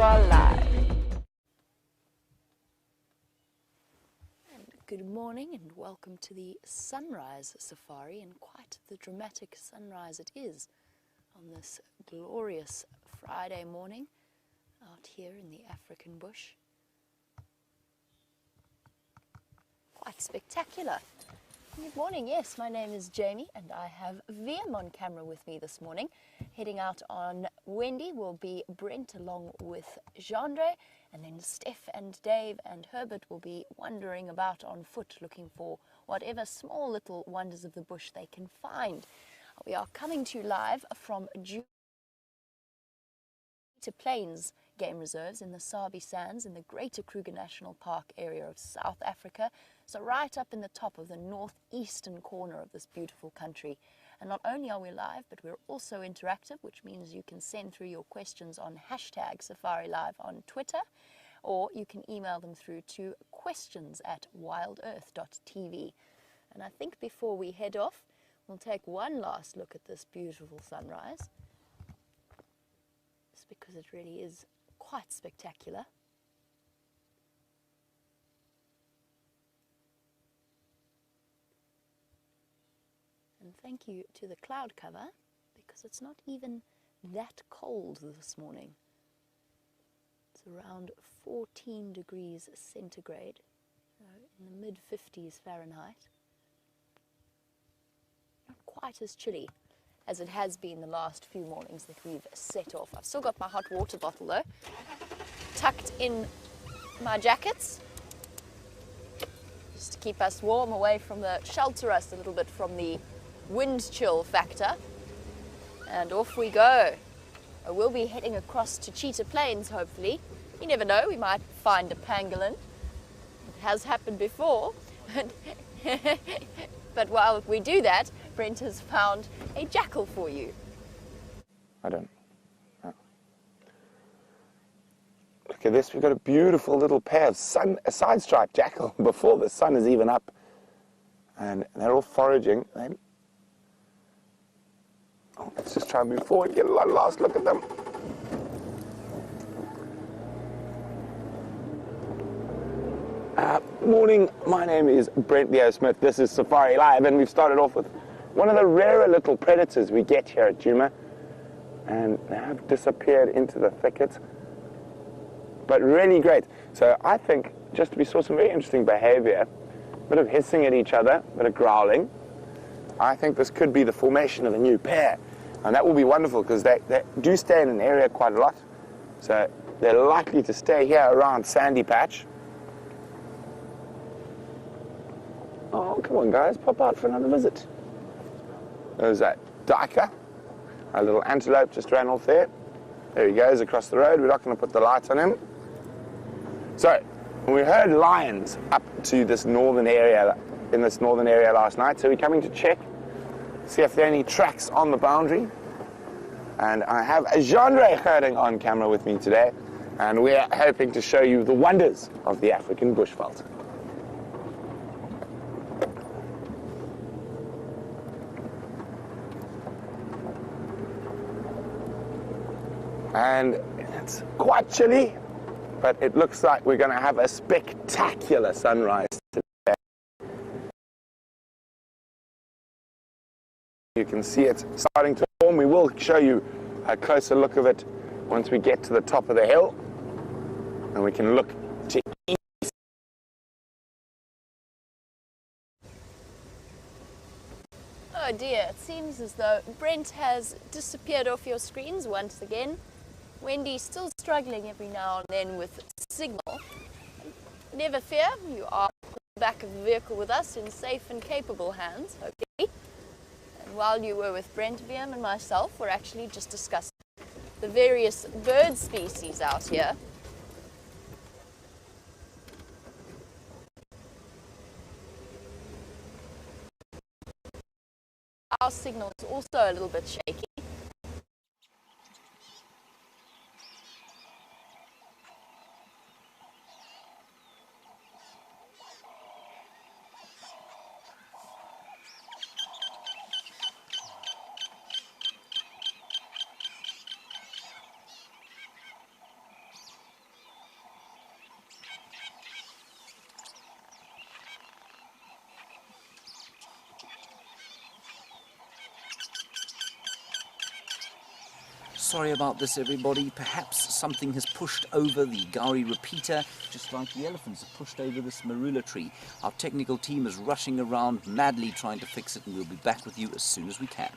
are live. And good morning and welcome to the sunrise safari, and quite the dramatic sunrise it is on this glorious Friday morning out here in the African bush. Quite spectacular. Good morning. Yes, my name is Jamie and I have VM on camera with me this morning. Heading out on Wendy will be Brent along with Gendre, and then Steph and Dave and Herbert will be wandering about on foot looking for whatever small little wonders of the bush they can find. We are coming to you live from Plains Game Reserves in the Sabi Sands in the Greater Kruger National Park area of South Africa. So right up in the top of the northeastern corner of this beautiful country. And not only are we live, but we're also interactive, which means you can send through your questions on #SafariLive on Twitter, or you can email them through to questions@wildearth.tv. And I think before we head off, we'll take one last look at this beautiful sunrise, just because it really is quite spectacular. And thank you to the cloud cover, because it's not even that cold this morning. It's around 14 degrees centigrade, in the mid-50s Fahrenheit. Not quite as chilly as it has been the last few mornings that we've set off. I've still got my hot water bottle though, tucked in my jackets, just to keep us warm, away from shelter us a little bit from the wind chill factor. And off we go. We'll be heading across to Cheetah Plains, hopefully. You never know, we might find a pangolin. It has happened before. But while we do that, Brent has found a jackal for you. I don't know. Look at this, we've got a beautiful little pair of a side-striped jackal before the sun is even up. And they're all foraging. Oh, let's just try and move forward, get a last look at them. Morning, my name is Brent Leo Smith. This is Safari Live, and we've started off with one of the rarer little predators we get here at Djuma, and they have disappeared into the thicket, but really great. So I think we saw some very interesting behavior, a bit of hissing at each other, a bit of growling. I think this could be the formation of a new pair, and that will be wonderful because they do stay in an area quite a lot, so they're likely to stay here around Sandy Patch. Oh, come on guys, pop out for another visit. There's that duiker, a little antelope just ran off there. There he goes across the road. We're not going to put the lights on him. So, we heard lions up to this northern area, in this northern area last night, so we're coming to check, see if there are any tracks on the boundary. And I have a Gendre herding on camera with me today, and we're hoping to show you the wonders of the African bushveld. And it's quite chilly, but it looks like we're going to have a spectacular sunrise today. You can see it starting to form. We will show you a closer look of it once we get to the top of the hill, and we can look to east. Oh dear, it seems as though Brent has disappeared off your screens once again. Wendy's still struggling every now and then with signal. Never fear, you are in the back of the vehicle with us in safe and capable hands, hopefully. And while you were with Brent, VM and myself, we're actually just discussing the various bird species out here. Our signal is also a little bit shaky. Sorry about this, everybody. Perhaps something has pushed over the Gauri repeater, just like the elephants have pushed over this marula tree. Our technical team is rushing around madly trying to fix it, and we'll be back with you as soon as we can.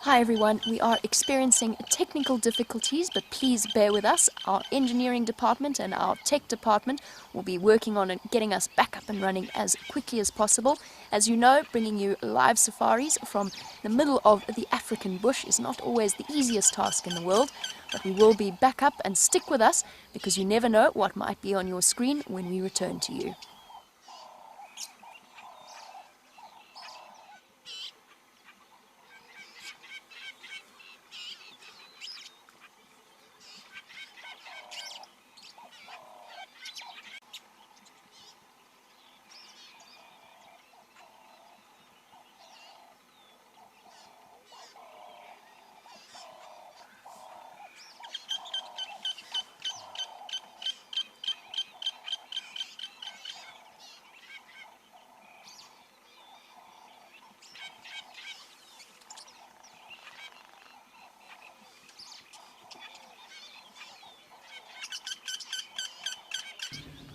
Hi everyone, we are experiencing technical difficulties, but please bear with us. Our engineering department and our tech department will be working on getting us back up and running as quickly as possible. As you know, bringing you live safaris from the middle of the African bush is not always the easiest task in the world, but we will be back up, and stick with us because you never know what might be on your screen when we return to you.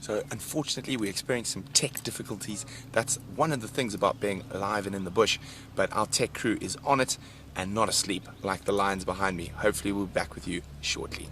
So unfortunately we experienced some tech difficulties. That's one of the things about being live and in the bush, but our tech crew is on it and not asleep like the lions behind me. Hopefully we'll be back with you shortly.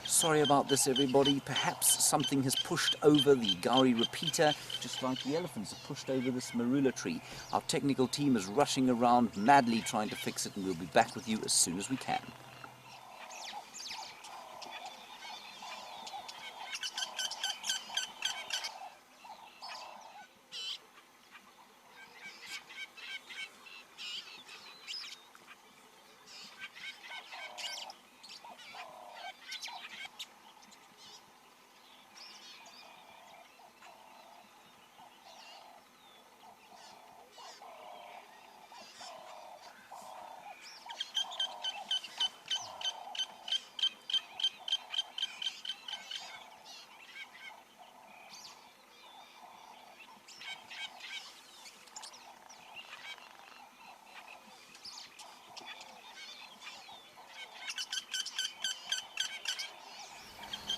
Sorry about this, everybody. Perhaps something has pushed over the Gauri repeater, just like the elephants have pushed over this marula tree. Our technical team is rushing around madly trying to fix it, and we'll be back with you as soon as we can.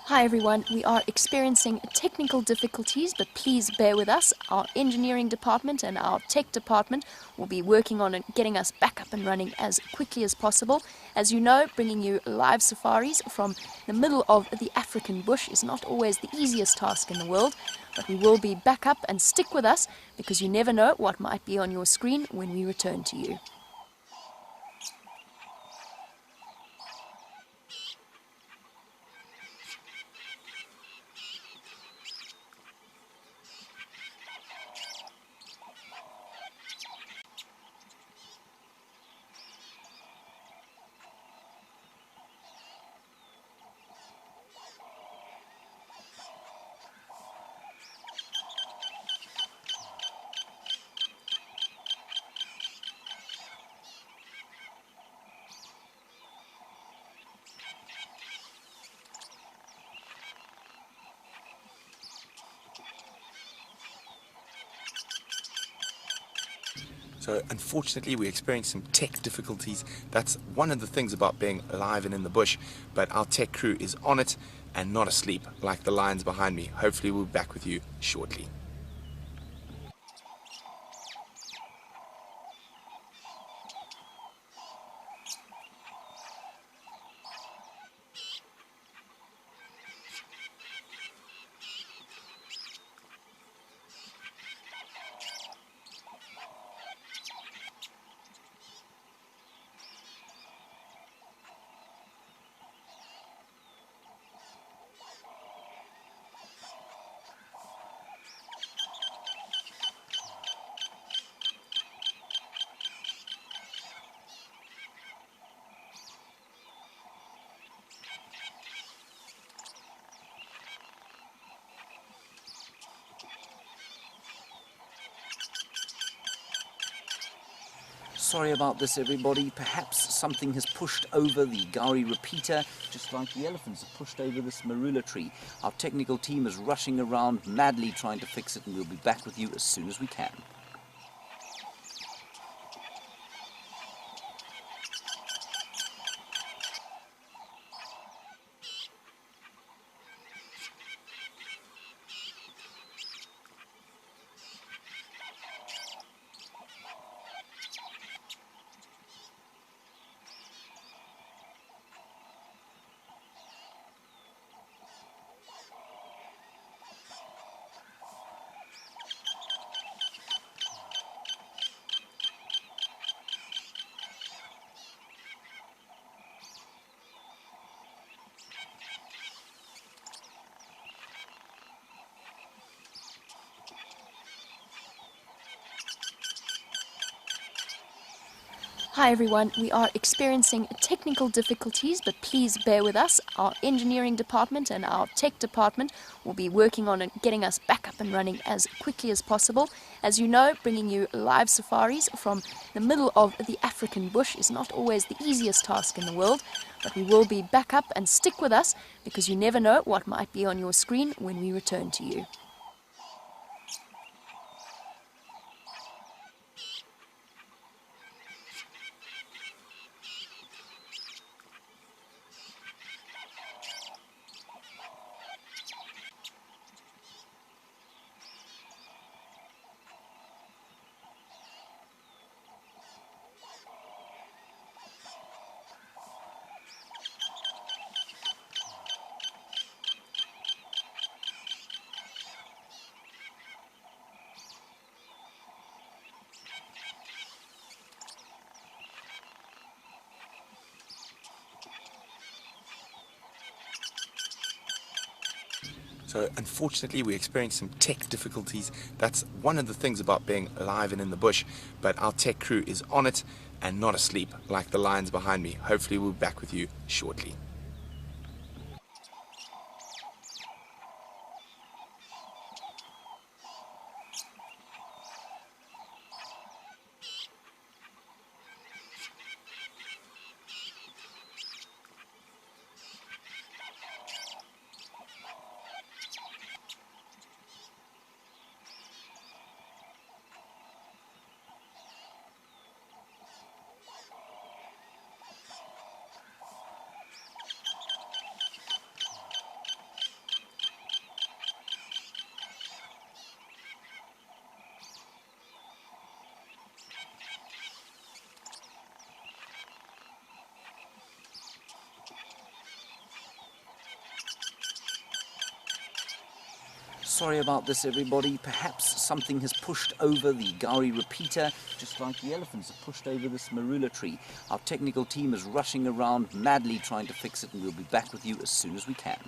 Hi everyone, we are experiencing technical difficulties, but please bear with us. Our engineering department and our tech department will be working on getting us back up and running as quickly as possible. As you know, bringing you live safaris from the middle of the African bush is not always the easiest task in the world, but we will be back up, and stick with us because you never know what might be on your screen when we return to you. So unfortunately we experienced some tech difficulties. That's one of the things about being alive and in the bush, but our tech crew is on it and not asleep like the lions behind me. Hopefully we'll be back with you shortly. Sorry about this, everybody. Perhaps something has pushed over the Gowrie repeater, just like the elephants have pushed over this marula tree. Our technical team is rushing around madly trying to fix it, and we'll be back with you as soon as we can. Hi everyone, we are experiencing technical difficulties, but please bear with us. Our engineering department and our tech department will be working on getting us back up and running as quickly as possible. As you know, bringing you live safaris from the middle of the African bush is not always the easiest task in the world, but we will be back up, and stick with us because you never know what might be on your screen when we return to you. So unfortunately we experienced some tech difficulties. That's one of the things about being alive and in the bush, but our tech crew is on it and not asleep like the lions behind me. Hopefully we'll be back with you shortly. Sorry about this, everybody. Perhaps something has pushed over the Gowrie repeater, just like the elephants have pushed over this marula tree. Our technical team is rushing around madly trying to fix it, and we'll be back with you as soon as we can.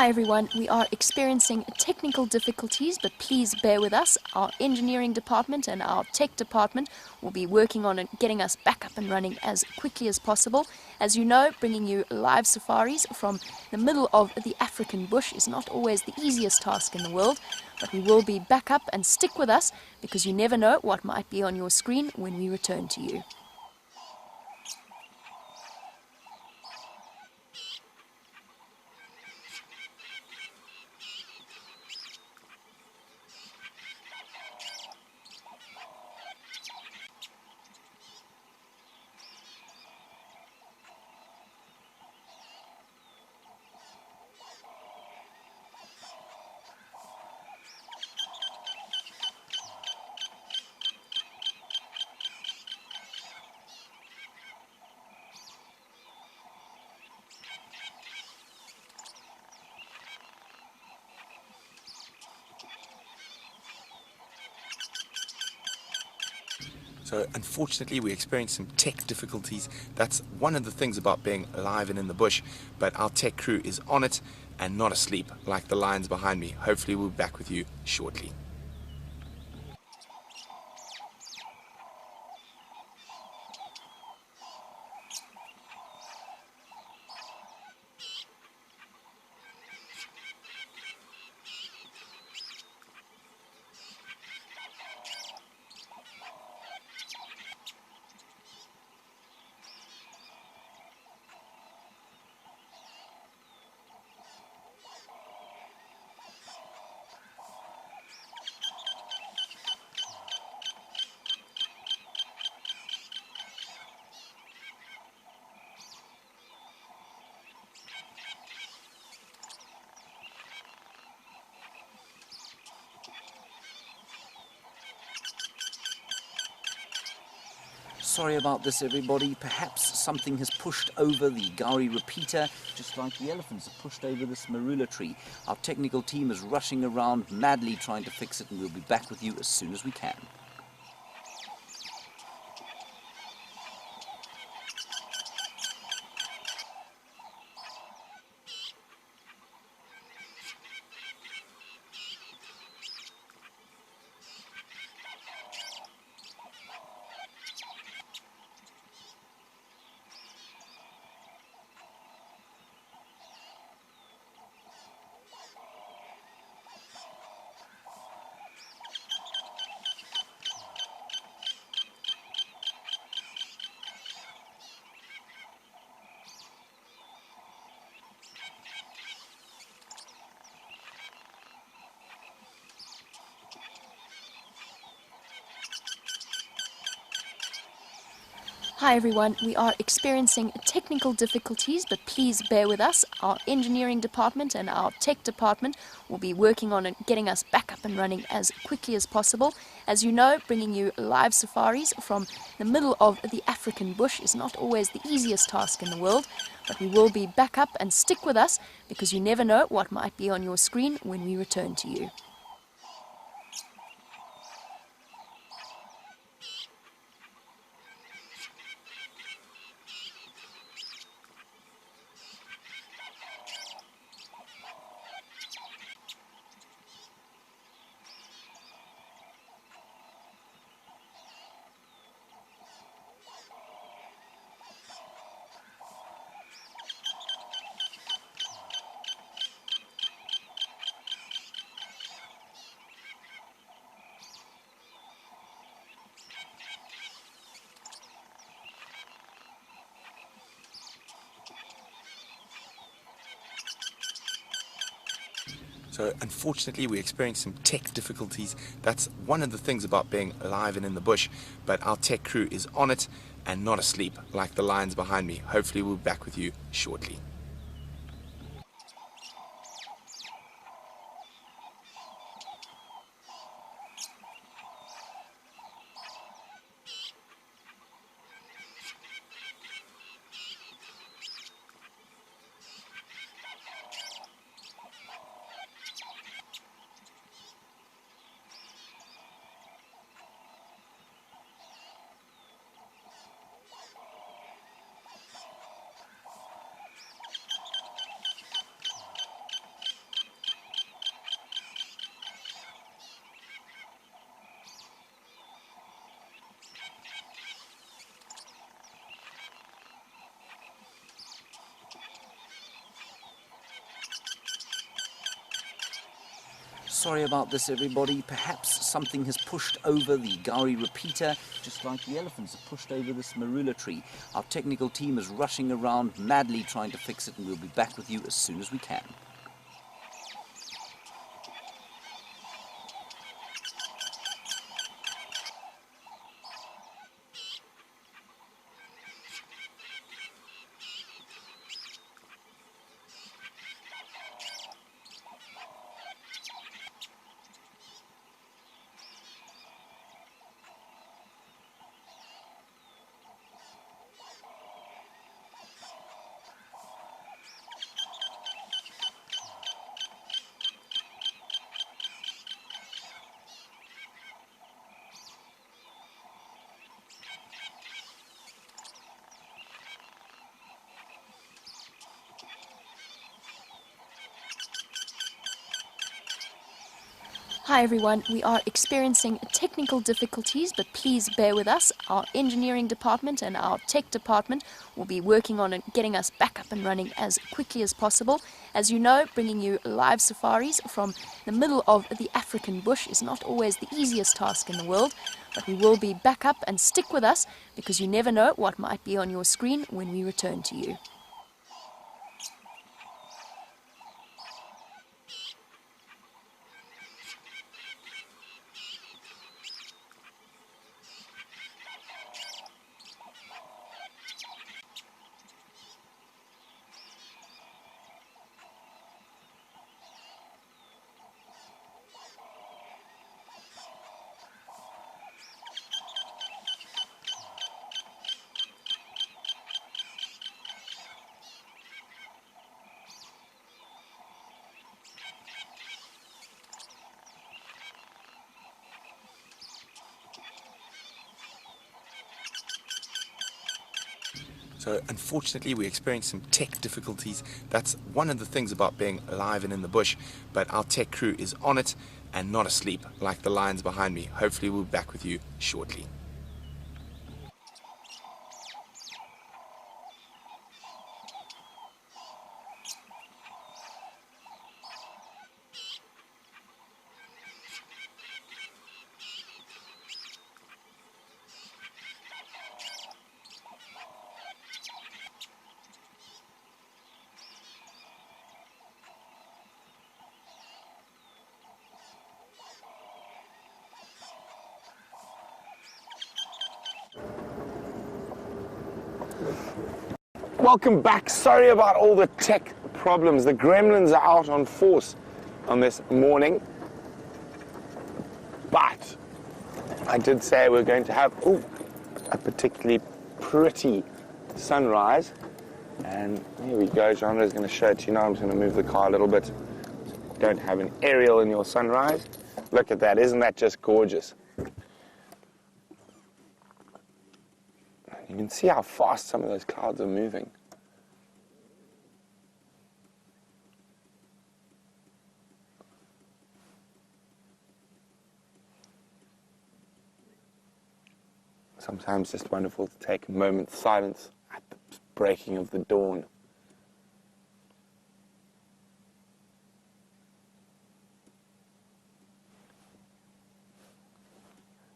Hi everyone, we are experiencing technical difficulties, but please bear with us. Our engineering department and our tech department will be working on getting us back up and running as quickly as possible. As you know, bringing you live safaris from the middle of the African bush is not always the easiest task in the world, but we will be back up, and stick with us because you never know what might be on your screen when we return to you. So unfortunately we experienced some tech difficulties. That's one of the things about being live and in the bush, but our tech crew is on it and not asleep like the lions behind me. Hopefully we'll be back with you shortly. Sorry about this, everybody. Perhaps something has pushed over the Gauri repeater, just like the elephants have pushed over this marula tree. Our technical team is rushing around madly trying to fix it, and we'll be back with you as soon as we can. Hi everyone, we are experiencing technical difficulties, but please bear with us. Our engineering department and our tech department will be working on getting us back up and running as quickly as possible. As you know, bringing you live safaris from the middle of the African bush is not always the easiest task in the world, but we will be back up, and stick with us because you never know what might be on your screen when we return to you. So unfortunately we experienced some tech difficulties. That's one of the things about being live and in the bush, but our tech crew is on it and not asleep like the lions behind me. Hopefully we'll be back with you shortly. Sorry about this, everybody. Perhaps something has pushed over the Gauri repeater, just like the elephants have pushed over this marula tree. Our technical team is rushing around madly trying to fix it, and we'll be back with you as soon as we can. Hi everyone, we are experiencing technical difficulties, but please bear with us. Our engineering department and our tech department will be working on getting us back up and running as quickly as possible. As you know, bringing you live safaris from the middle of the African bush is not always the easiest task in the world, but we will be back up, and stick with us because you never know what might be on your screen when we return to you. So unfortunately we experienced some tech difficulties. That's one of the things about being live and in the bush, but our tech crew is on it and not asleep like the lions behind me. Hopefully we'll be back with you shortly. Welcome back. Sorry about all the tech problems. The gremlins are out on force on this morning. But I did say we're going to have a particularly pretty sunrise. And here we go. Genre is going to show it to you now. I'm just going to move the car a little bit. Don't have an aerial in your sunrise. Look at that. Isn't that just gorgeous? You can see how fast some of those clouds are moving. Sometimes just wonderful to take a moment's silence at the breaking of the dawn.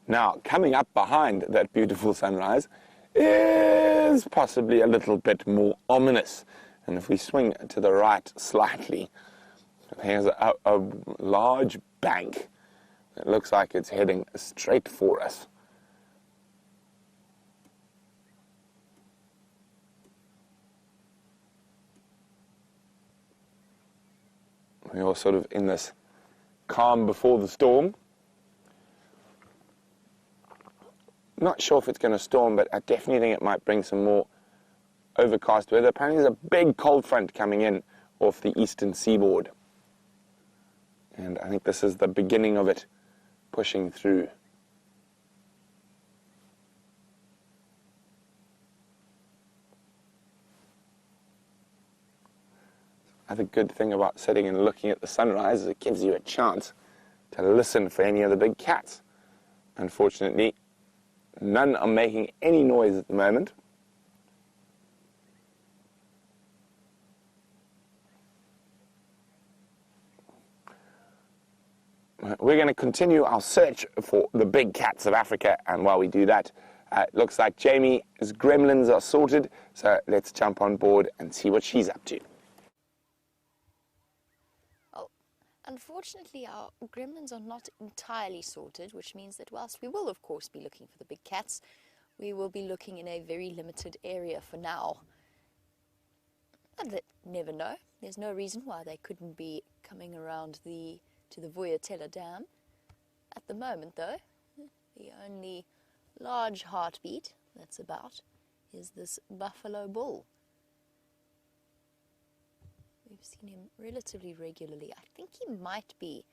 Now, coming up behind that beautiful sunrise is possibly a little bit more ominous. And if we swing to the right slightly, there's a large bank that looks like it's heading straight for us. We're sort of in this calm before the storm. Not sure if it's going to storm, but I definitely think it might bring some more overcast weather. Apparently there's a big cold front coming in off the eastern seaboard. And I think this is the beginning of it pushing through. Other good thing about sitting and looking at the sunrise is it gives you a chance to listen for any of the big cats. Unfortunately, none are making any noise at the moment. we're going to continue our search for the big cats of Africa, and while we do that, it looks like Jamie's gremlins are sorted, so let's jump on board and see what she's up to. Well, unfortunately, our gremlins are not entirely sorted, which means that whilst we will, of course, be looking for the big cats, we will be looking in a very limited area for now. But never know. There's no reason why they couldn't be coming around to the Vuyatela Dam. At the moment, though, the only large heartbeat that's about is this buffalo bull. We've seen him relatively regularly. I think he might be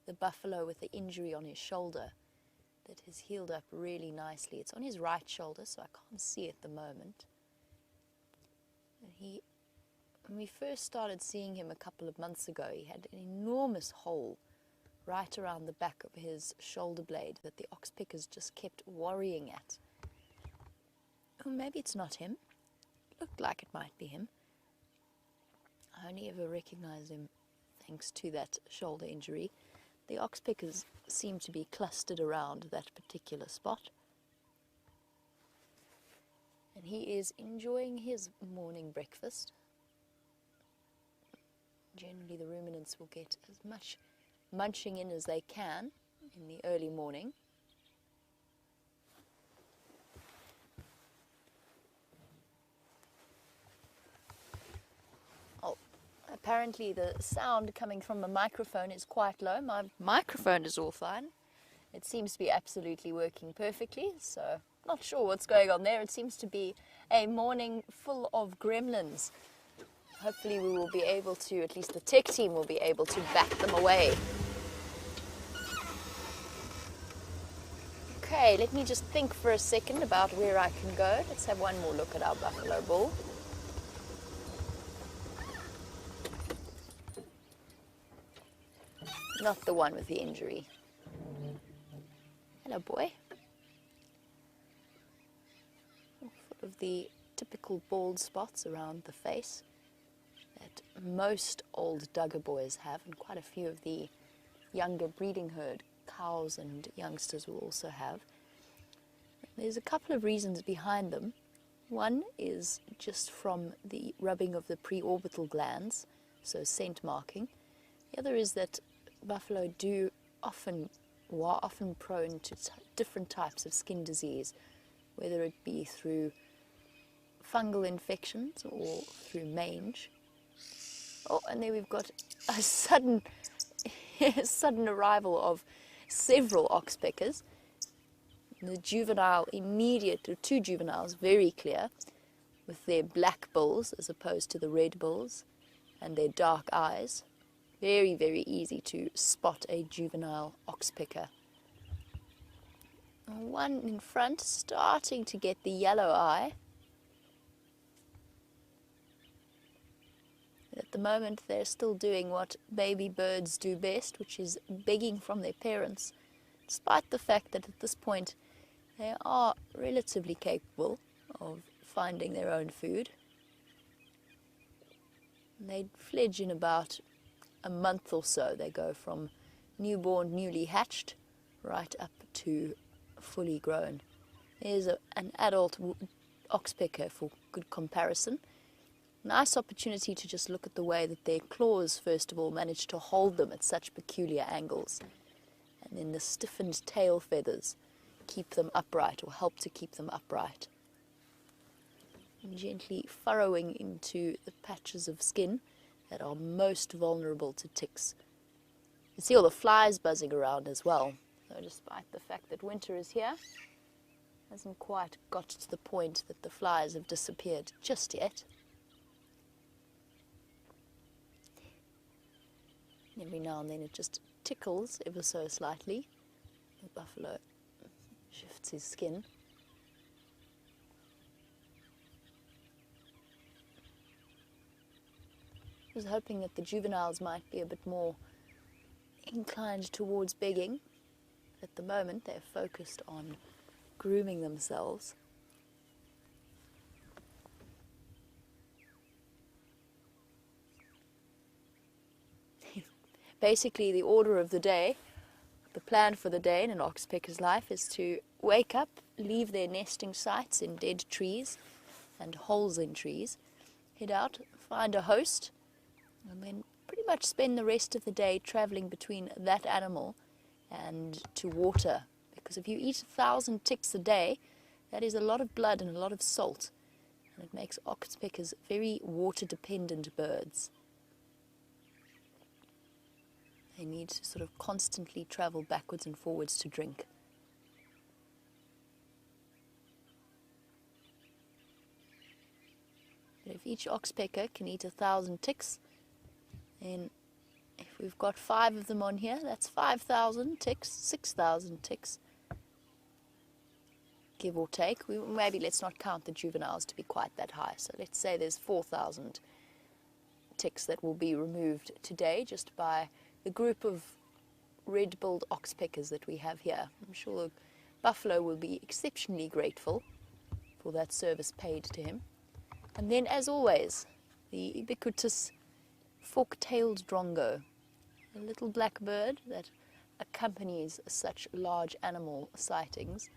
the buffalo with the injury on his shoulder that has healed up really nicely. It's on his right shoulder, so I can't see at the moment. And when we first started seeing him a couple of months ago, he had an enormous hole right around the back of his shoulder blade that the ox pickers just kept worrying at. Oh, maybe it's not him. Looked like it might be him. I only ever recognized him thanks to that shoulder injury. The ox pickers seem to be clustered around that particular spot. And he is enjoying his morning breakfast. Generally, the ruminants will get as much munching in as they can in the early morning. Oh, apparently the sound coming from the microphone is quite low. My microphone is all fine. It seems to be absolutely working perfectly, so not sure what's going on there. It seems to be a morning full of gremlins. Hopefully we will be able to, at least the tech team will be able to back them away. Okay, let me just think for a second about where I can go. Let's have one more look at our buffalo bull. Not the one with the injury. Hello, boy. Full of the typical bald spots around the face that most old Duggar boys have, and quite a few of the younger breeding herd cows and youngsters will also have. There's a couple of reasons behind them. One is just from the rubbing of the preorbital glands, so scent marking. The other is that buffalo are often prone to different types of skin disease, whether it be through fungal infections or through mange. Oh, and there we've got a sudden arrival of several oxpeckers. The juvenile the two juveniles, very clear, with their black bulls as opposed to the red bulls, and their dark eyes. Very, very easy to spot a juvenile oxpecker. One in front starting to get the yellow eye. At the moment, they're still doing what baby birds do best, which is begging from their parents, despite the fact that at this point they are relatively capable of finding their own food. They fledge in about a month or so. They go from newborn, newly hatched, right up to fully grown. There's an adult oxpecker for good comparison. Nice opportunity to just look at the way that their claws, first of all, manage to hold them at such peculiar angles. And then the stiffened tail feathers keep them upright or help to keep them upright. And gently furrowing into the patches of skin that are most vulnerable to ticks. You see all the flies buzzing around as well. So despite the fact that winter is here, hasn't quite got to the point that the flies have disappeared just yet. Every now and then it just tickles ever so slightly. The buffalo shifts his skin. I was hoping that the juveniles might be a bit more inclined towards begging. At the moment they're focused on grooming themselves. Basically, the order of the day The plan for the day in an oxpecker's life is to wake up, leave their nesting sites in dead trees and holes in trees, head out, find a host, and then pretty much spend the rest of the day traveling between that animal and to water. Because if you eat 1,000 ticks a day, that is a lot of blood and a lot of salt, and it makes oxpeckers very water-dependent birds. They need to sort of constantly travel backwards and forwards to drink. But if each oxpecker can eat 1,000 ticks, then if we've got 5 of them on here, that's 5,000 ticks, 6,000 ticks, give or take. Maybe let's not count the juveniles to be quite that high. So let's say there's 4,000 ticks that will be removed today just by the group of red-billed oxpeckers that we have here. I'm sure the buffalo will be exceptionally grateful for that service paid to him. And then, as always, the ubiquitous fork-tailed drongo, a little black bird that accompanies such large animal sightings,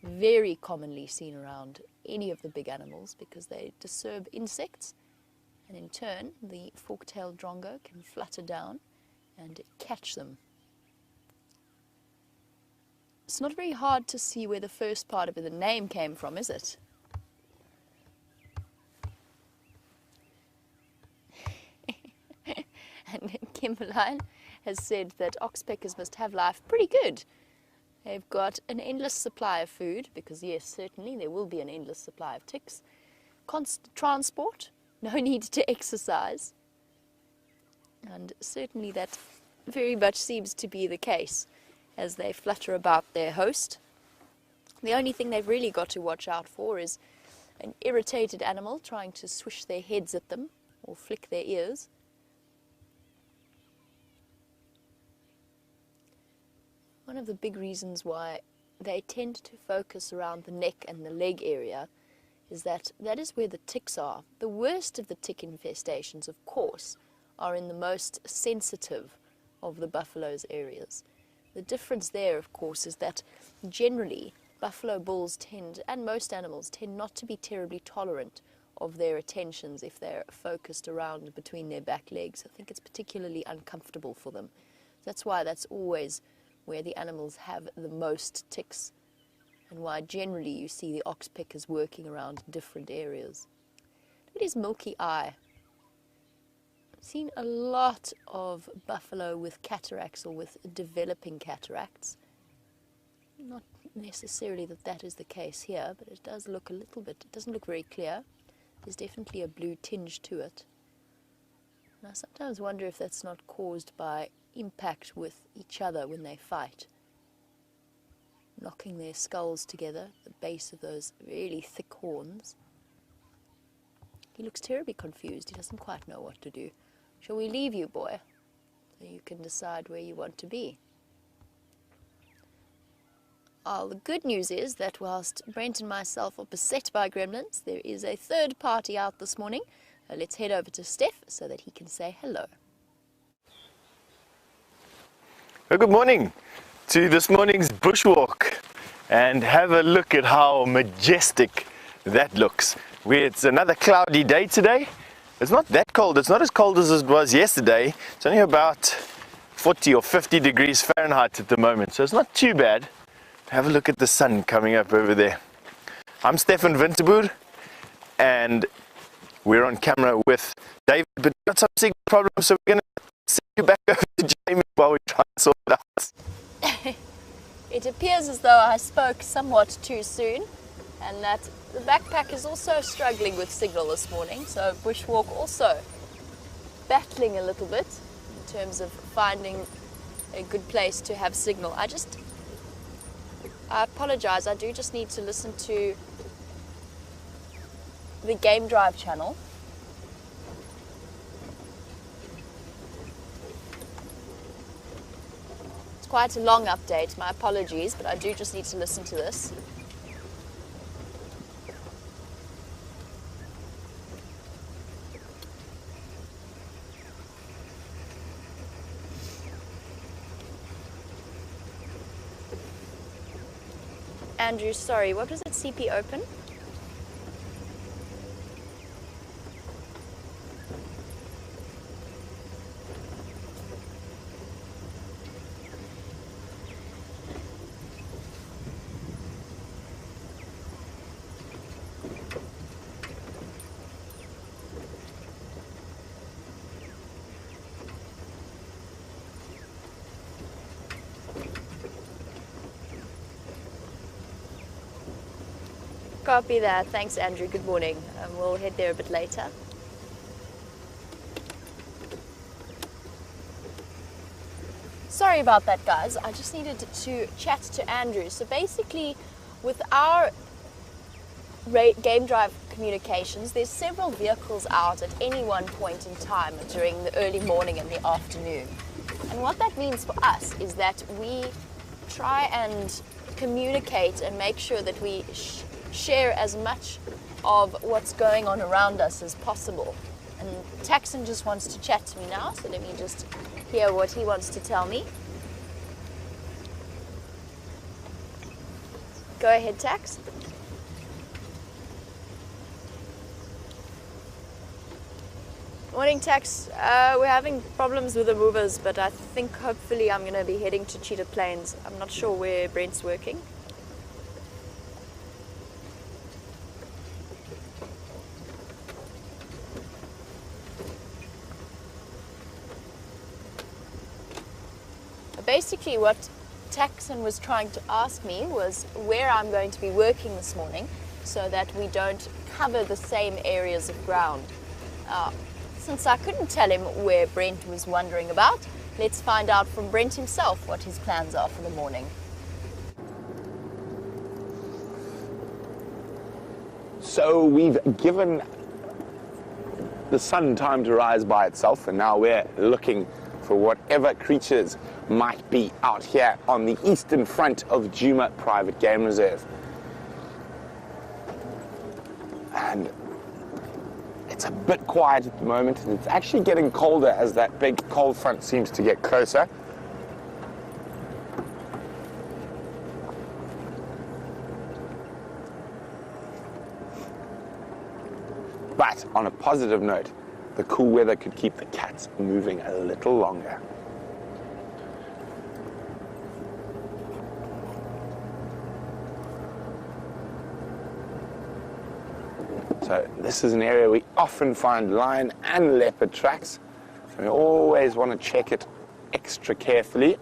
very commonly seen around any of the big animals because they disturb insects. And in turn, the fork-tailed drongo can flutter down and catch them. It's not very hard to see where the first part of the name came from, is it? And Kimberline has said that oxpeckers must have life pretty good. They've got an endless supply of food, because yes, certainly there will be an endless supply of ticks. Constant transport. No need to exercise. And certainly that very much seems to be the case as they flutter about their host. The only thing they've really got to watch out for is an irritated animal trying to swish their heads at them or flick their ears. One of the big reasons why they tend to focus around the neck and the leg area is that is where the ticks are. The worst of the tick infestations, of course, are in the most sensitive of the buffalo's areas. The difference there, of course, is that generally buffalo bulls tend, and most animals, tend not to be terribly tolerant of their attentions if they're focused around between their back legs. I think it's particularly uncomfortable for them. That's why that's always where the animals have the most ticks, and why generally you see the oxpeckers working around different areas. Look at his milky eye. I've seen a lot of buffalo with cataracts or with developing cataracts. Not necessarily that is the case here, but it does look a little bit, it doesn't look very clear. There's definitely a blue tinge to it. And I sometimes wonder if that's not caused by impact with each other when they fight, knocking their skulls together at the base of those really thick horns. He looks terribly confused. He doesn't quite know what to do. Shall we leave you, boy, so you can decide where you want to be? The good news is that whilst Brent and myself are beset by gremlins, there is a third party out this morning. Let's head over to Steph so that he can say hello. Well, good morning to this morning's bushwalk, and have a look at how majestic that looks. It's another cloudy day today. It's not that cold. It's not as cold as it was yesterday. It's only about 40 or 50 degrees Fahrenheit at the moment, so it's not too bad. Have a look at the sun coming up over there. I'm Stefan Winterboer, and we're on camera with David, but we've got some signal problems, so we're going to send you back over to Jamie while we try and sort it out. It appears as though I spoke somewhat too soon, and that the backpack is also struggling with signal this morning, so bushwalk also battling a little bit in terms of finding a good place to have signal. I apologize, I do just need to listen to the Game Drive channel. It's quite a long update, my apologies, but I do just need to listen to this. Andrew, sorry, what was it? CP open? Copy that. Thanks, Andrew. Good morning. We'll head there a bit later. Sorry about that, guys. I just needed to chat to Andrew. So basically, with our game drive communications, there's several vehicles out at any one point in time during the early morning and the afternoon. And what that means for us is that we try and communicate and make sure that we share as much of what's going on around us as possible. And Taxon just wants to chat to me now, so let me just hear what he wants to tell me. Go ahead, Tax. Morning, Tax. We're having problems with the movers, but I think hopefully I'm going to be heading to Cheetah Plains. I'm not sure where Brent's working. Basically, what Taxon was trying to ask me was where I'm going to be working this morning so that we don't cover the same areas of ground. Since I couldn't tell him where Brent was wondering about, let's find out from Brent himself what his plans are for the morning. So we've given the sun time to rise by itself, and now we're looking for whatever creatures might be out here on the eastern front of Djuma Private Game Reserve. And it's a bit quiet at the moment, and it's actually getting colder as that big cold front seems to get closer. But on a positive note, the cool weather could keep the cats moving a little longer. So this is an area we often find lion and leopard tracks. So we always want to check it extra carefully.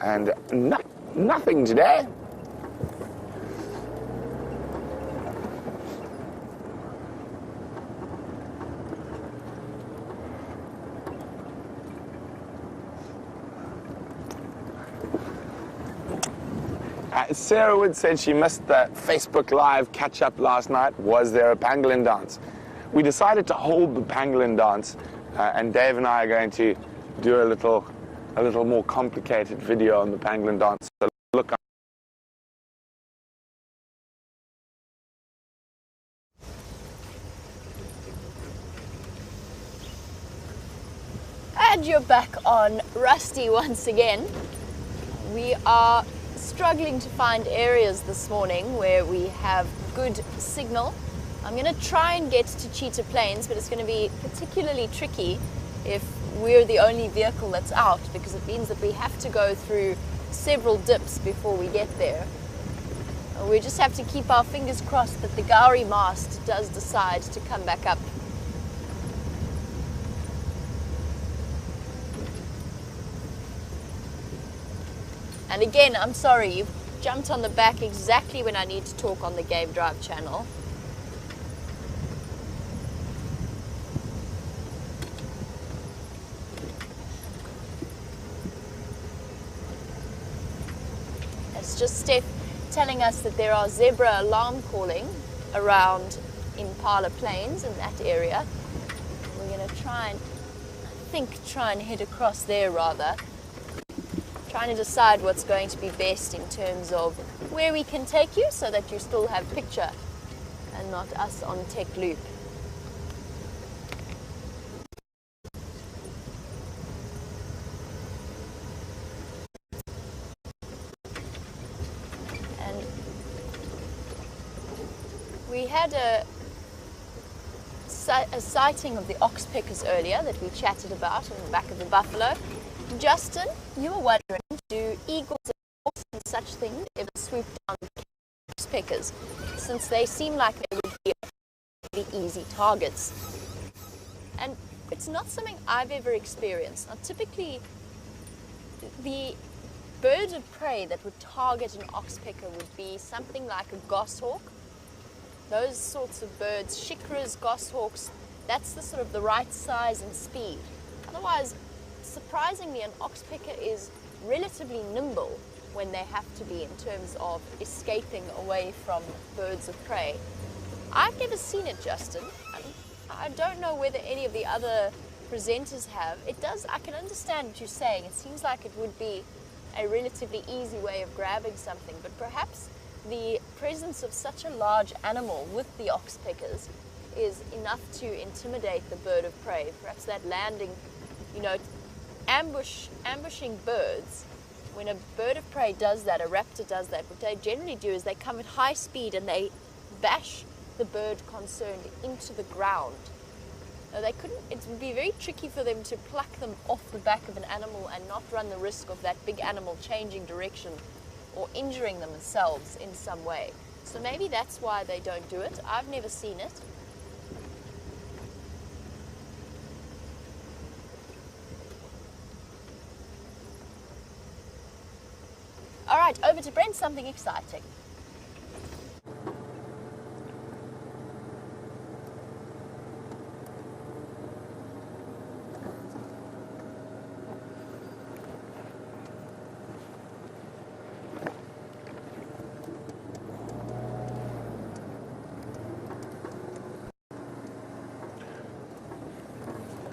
And nothing today. Sarah Wood said she missed the Facebook Live catch-up last night. Was there a pangolin dance? We decided to hold the pangolin dance, and Dave and I are going to do a little more complicated video on the pangolin dance. So look. And you're back on Rusty once again. We are struggling to find areas this morning where we have good signal. I'm going to try and get to Cheetah Plains, but it's going to be particularly tricky if we're the only vehicle that's out, because it means that we have to go through several dips before we get there. We just have to keep our fingers crossed that the Gowrie mast does decide to come back up. And again, I'm sorry, you've jumped on the back exactly when I need to talk on the Game Drive channel. It's just Steph telling us that there are zebra alarm calling around Impala Plains in that area. We're going to try and head across there rather. Trying to decide what's going to be best in terms of where we can take you so that you still have picture and not us on tech loop. We had a sighting of the oxpeckers earlier that we chatted about on the back of the buffalo. Justin, you were wondering, do eagles and such things ever swoop down oxpeckers, since they seem like they would be really easy targets? And it's not something I've ever experienced. Now, typically, the bird of prey that would target an oxpecker would be something like a goshawk. Those sorts of birds, shikras, goshawks, that's the sort of the right size and speed. Otherwise, surprisingly, an oxpecker is relatively nimble when they have to be in terms of escaping away from birds of prey. I've never seen it, Justin. I don't know whether any of the other presenters have. I can understand what you're saying. It seems like it would be a relatively easy way of grabbing something, but perhaps the presence of such a large animal with the oxpeckers is enough to intimidate the bird of prey. Perhaps that landing, ambushing birds, when a bird of prey does that, a raptor does that, what they generally do is they come at high speed and they bash the bird concerned into the ground. Now, it would be very tricky for them to pluck them off the back of an animal and not run the risk of that big animal changing direction or injuring themselves in some way. So maybe that's why they don't do it. I've never seen it. All right, over to Brent, something exciting.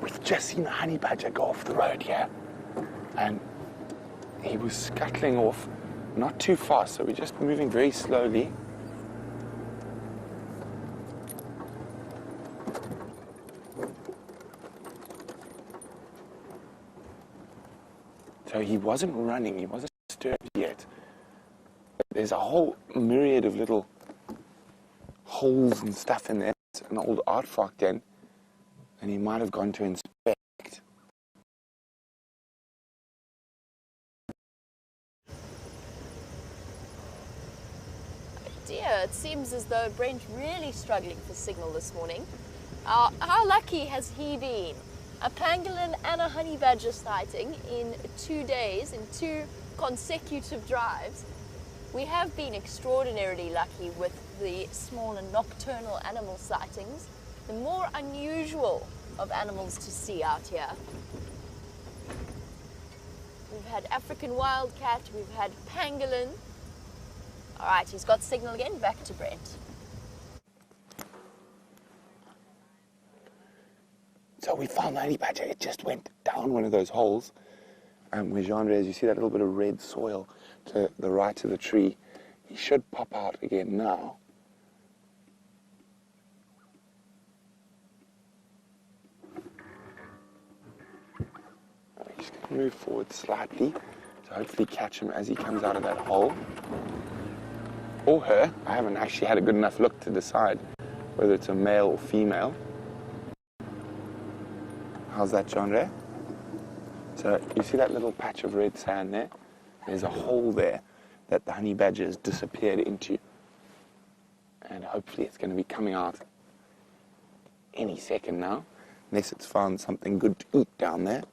We've just seen a honey badger go off the road here, and he was scuttling off not too fast, so we're just moving very slowly. So he wasn't running, he wasn't stirred yet. There's a whole myriad of little holes and stuff in there. It's an old aardvark den, and he might have gone to inspect. Dear, it seems as though Brent really struggling for signal this morning. How lucky has he been? A pangolin and a honey badger sighting in 2 days, in 2 consecutive drives. We have been extraordinarily lucky with the small and nocturnal animal sightings, the more unusual of animals to see out here. We've had African wildcat, we've had pangolin. All right, he's got signal again, back to Brent. So we found the honey badger. It just went down one of those holes. Where Jean-Ray, as you see that little bit of red soil to the right of the tree, he should pop out again now. He's going to move forward slightly to hopefully catch him as he comes out of that hole. Or her. I haven't actually had a good enough look to decide whether it's a male or female. How's that, Jean-Ray? So you see that little patch of red sand there? There's a hole there that the honey badger has disappeared into. And hopefully it's going to be coming out any second now, unless it's found something good to eat down there.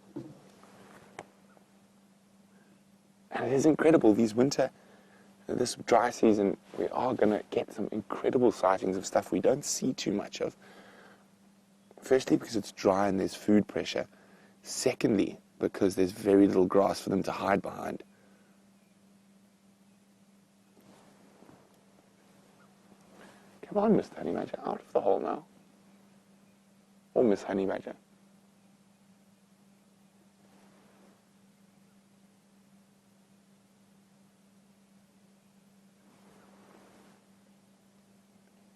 And it is incredible, this dry season, we are going to get some incredible sightings of stuff we don't see too much of. Firstly, because it's dry and there's food pressure. Secondly, because there's very little grass for them to hide behind. Come on, Mr. Honey Badger, out of the hole now. Or Miss Honey Badger.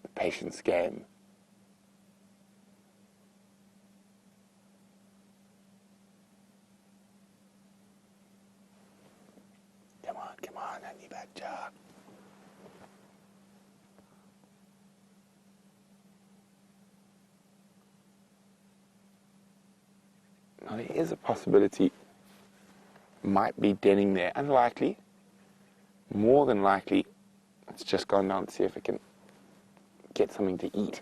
The patience game. Come on, Honey Badger. is a possibility. Might be denning there. Unlikely. More than likely, it's just gone down to see if it can get something to eat.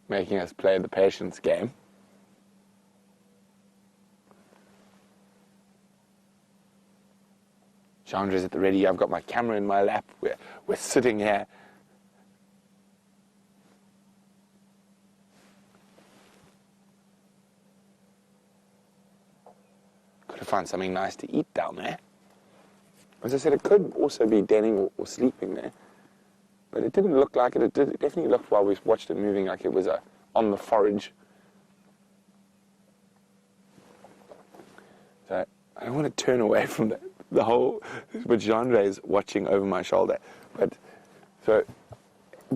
Making us play the patience game. Chandra's at the ready. I've got my camera in my lap. We're sitting here. Got to find something nice to eat down there. As I said, it could also be denning or sleeping there. But it didn't look like it. It definitely looked, while we watched it moving, like it was on the forage. So I don't want to turn away from the whole, but Jean-Ray is watching over my shoulder. But so,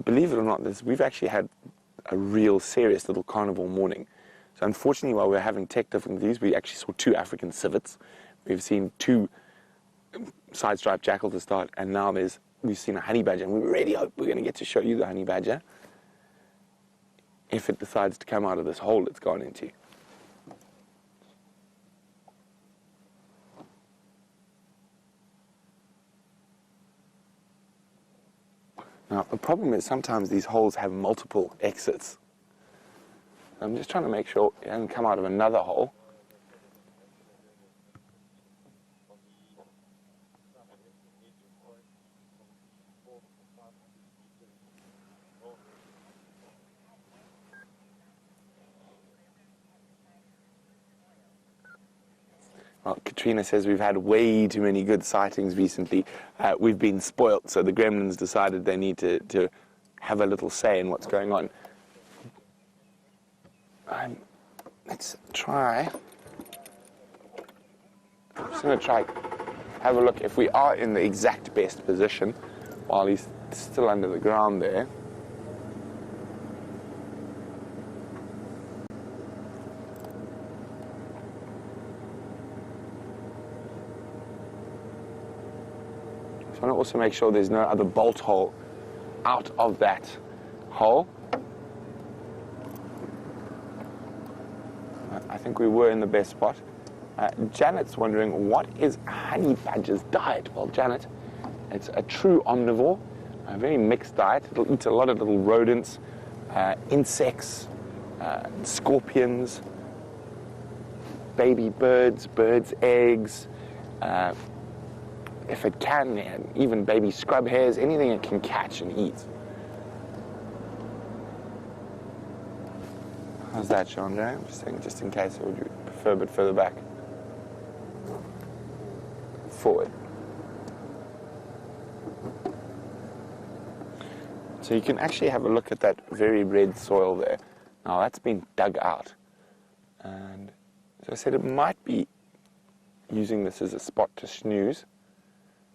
believe it or not, we've actually had a real serious little carnival morning. So unfortunately, while we're having tech difficulties, we actually saw 2 African civets. We've seen 2 side-striped jackals to start, and now we've seen a honey badger, and we really hope we're going to get to show you the honey badger if it decides to come out of this hole it's gone into. Now, the problem is sometimes these holes have multiple exits. I'm just trying to make sure it doesn't come out of another hole. Well, Katrina says we've had way too many good sightings recently. We've been spoilt, so the gremlins decided they need to have a little say in what's going on. Let's try. I'm just going to try have a look if we are in the exact best position while he's still under the ground there. So I want to also make sure there's no other bolt hole out of that hole. I think we were in the best spot. Janet's wondering, what is a honey badger's diet? Well, Janet, it's a true omnivore, a very mixed diet. It'll eat a lot of little rodents, insects, scorpions, baby birds, eggs, if it can, even baby scrub hairs, anything it can catch and eat. How's that, Chandra? I'm just saying, just in case, or would you prefer a bit further back? Forward. So you can actually have a look at that very red soil there. Now that's been dug out. And as I said, it might be using this as a spot to snooze.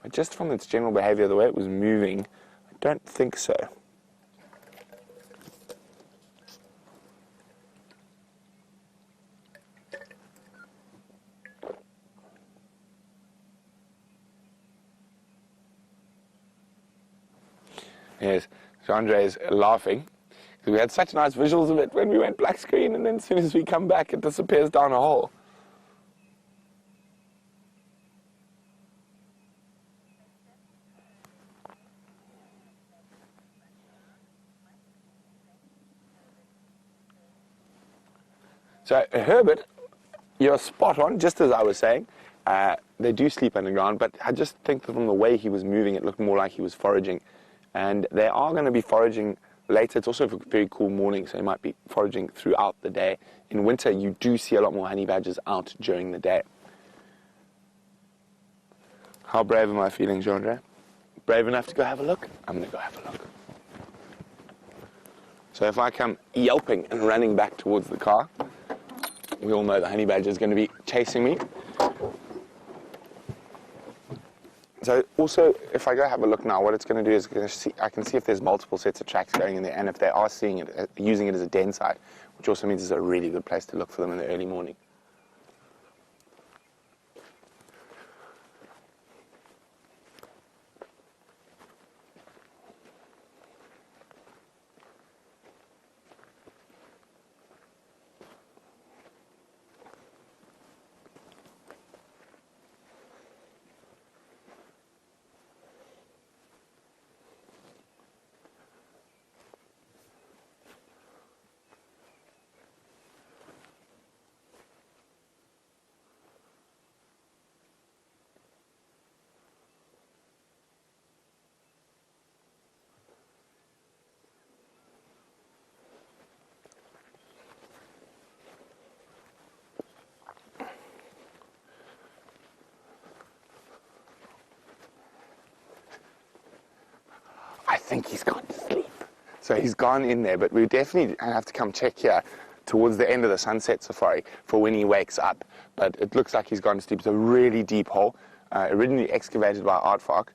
But just from its general behavior, the way it was moving, I don't think so. Yes, Andre is laughing. We had such nice visuals of it when we went black screen, and then as soon as we come back, it disappears down a hole. So, Herbert, you're spot on, just as I was saying. They do sleep underground, but I just think that from the way he was moving, it looked more like he was foraging. And they are going to be foraging later. It's also a very cool morning, so they might be foraging throughout the day. In winter, you do see a lot more honey badgers out during the day. How brave am I feeling, Jean-Andre? Brave enough to go have a look? I'm going to go have a look. So if I come yelping and running back towards the car, we all know the honey badger is going to be chasing me. So also, if I go have a look now, what it's going to do is I can see if there's multiple sets of tracks going in there, and if they are seeing it, using it as a den site, which also means it's a really good place to look for them in the early morning. think he's gone to sleep. So he's gone in there, but we definitely have to come check here towards the end of the sunset safari for when he wakes up. But it looks like he's gone to sleep. It's a really deep hole, originally excavated by Aardvark.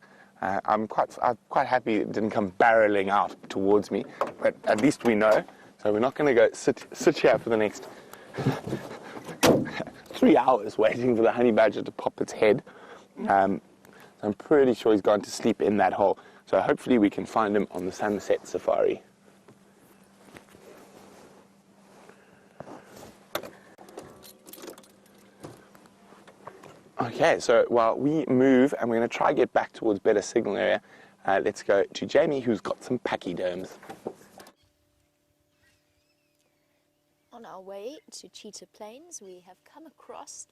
I'm quite happy it didn't come barreling out towards me, but at least we know. So we're not going to go sit here for the next 3 hours waiting for the honey badger to pop its head. I'm pretty sure he's gone to sleep in that hole. So hopefully we can find him on the sunset safari. Okay, so while we move, and we're going to try to get back towards better signal area, let's go to Jamie, who's got some pachyderms. On our way to Cheetah Plains, we have come across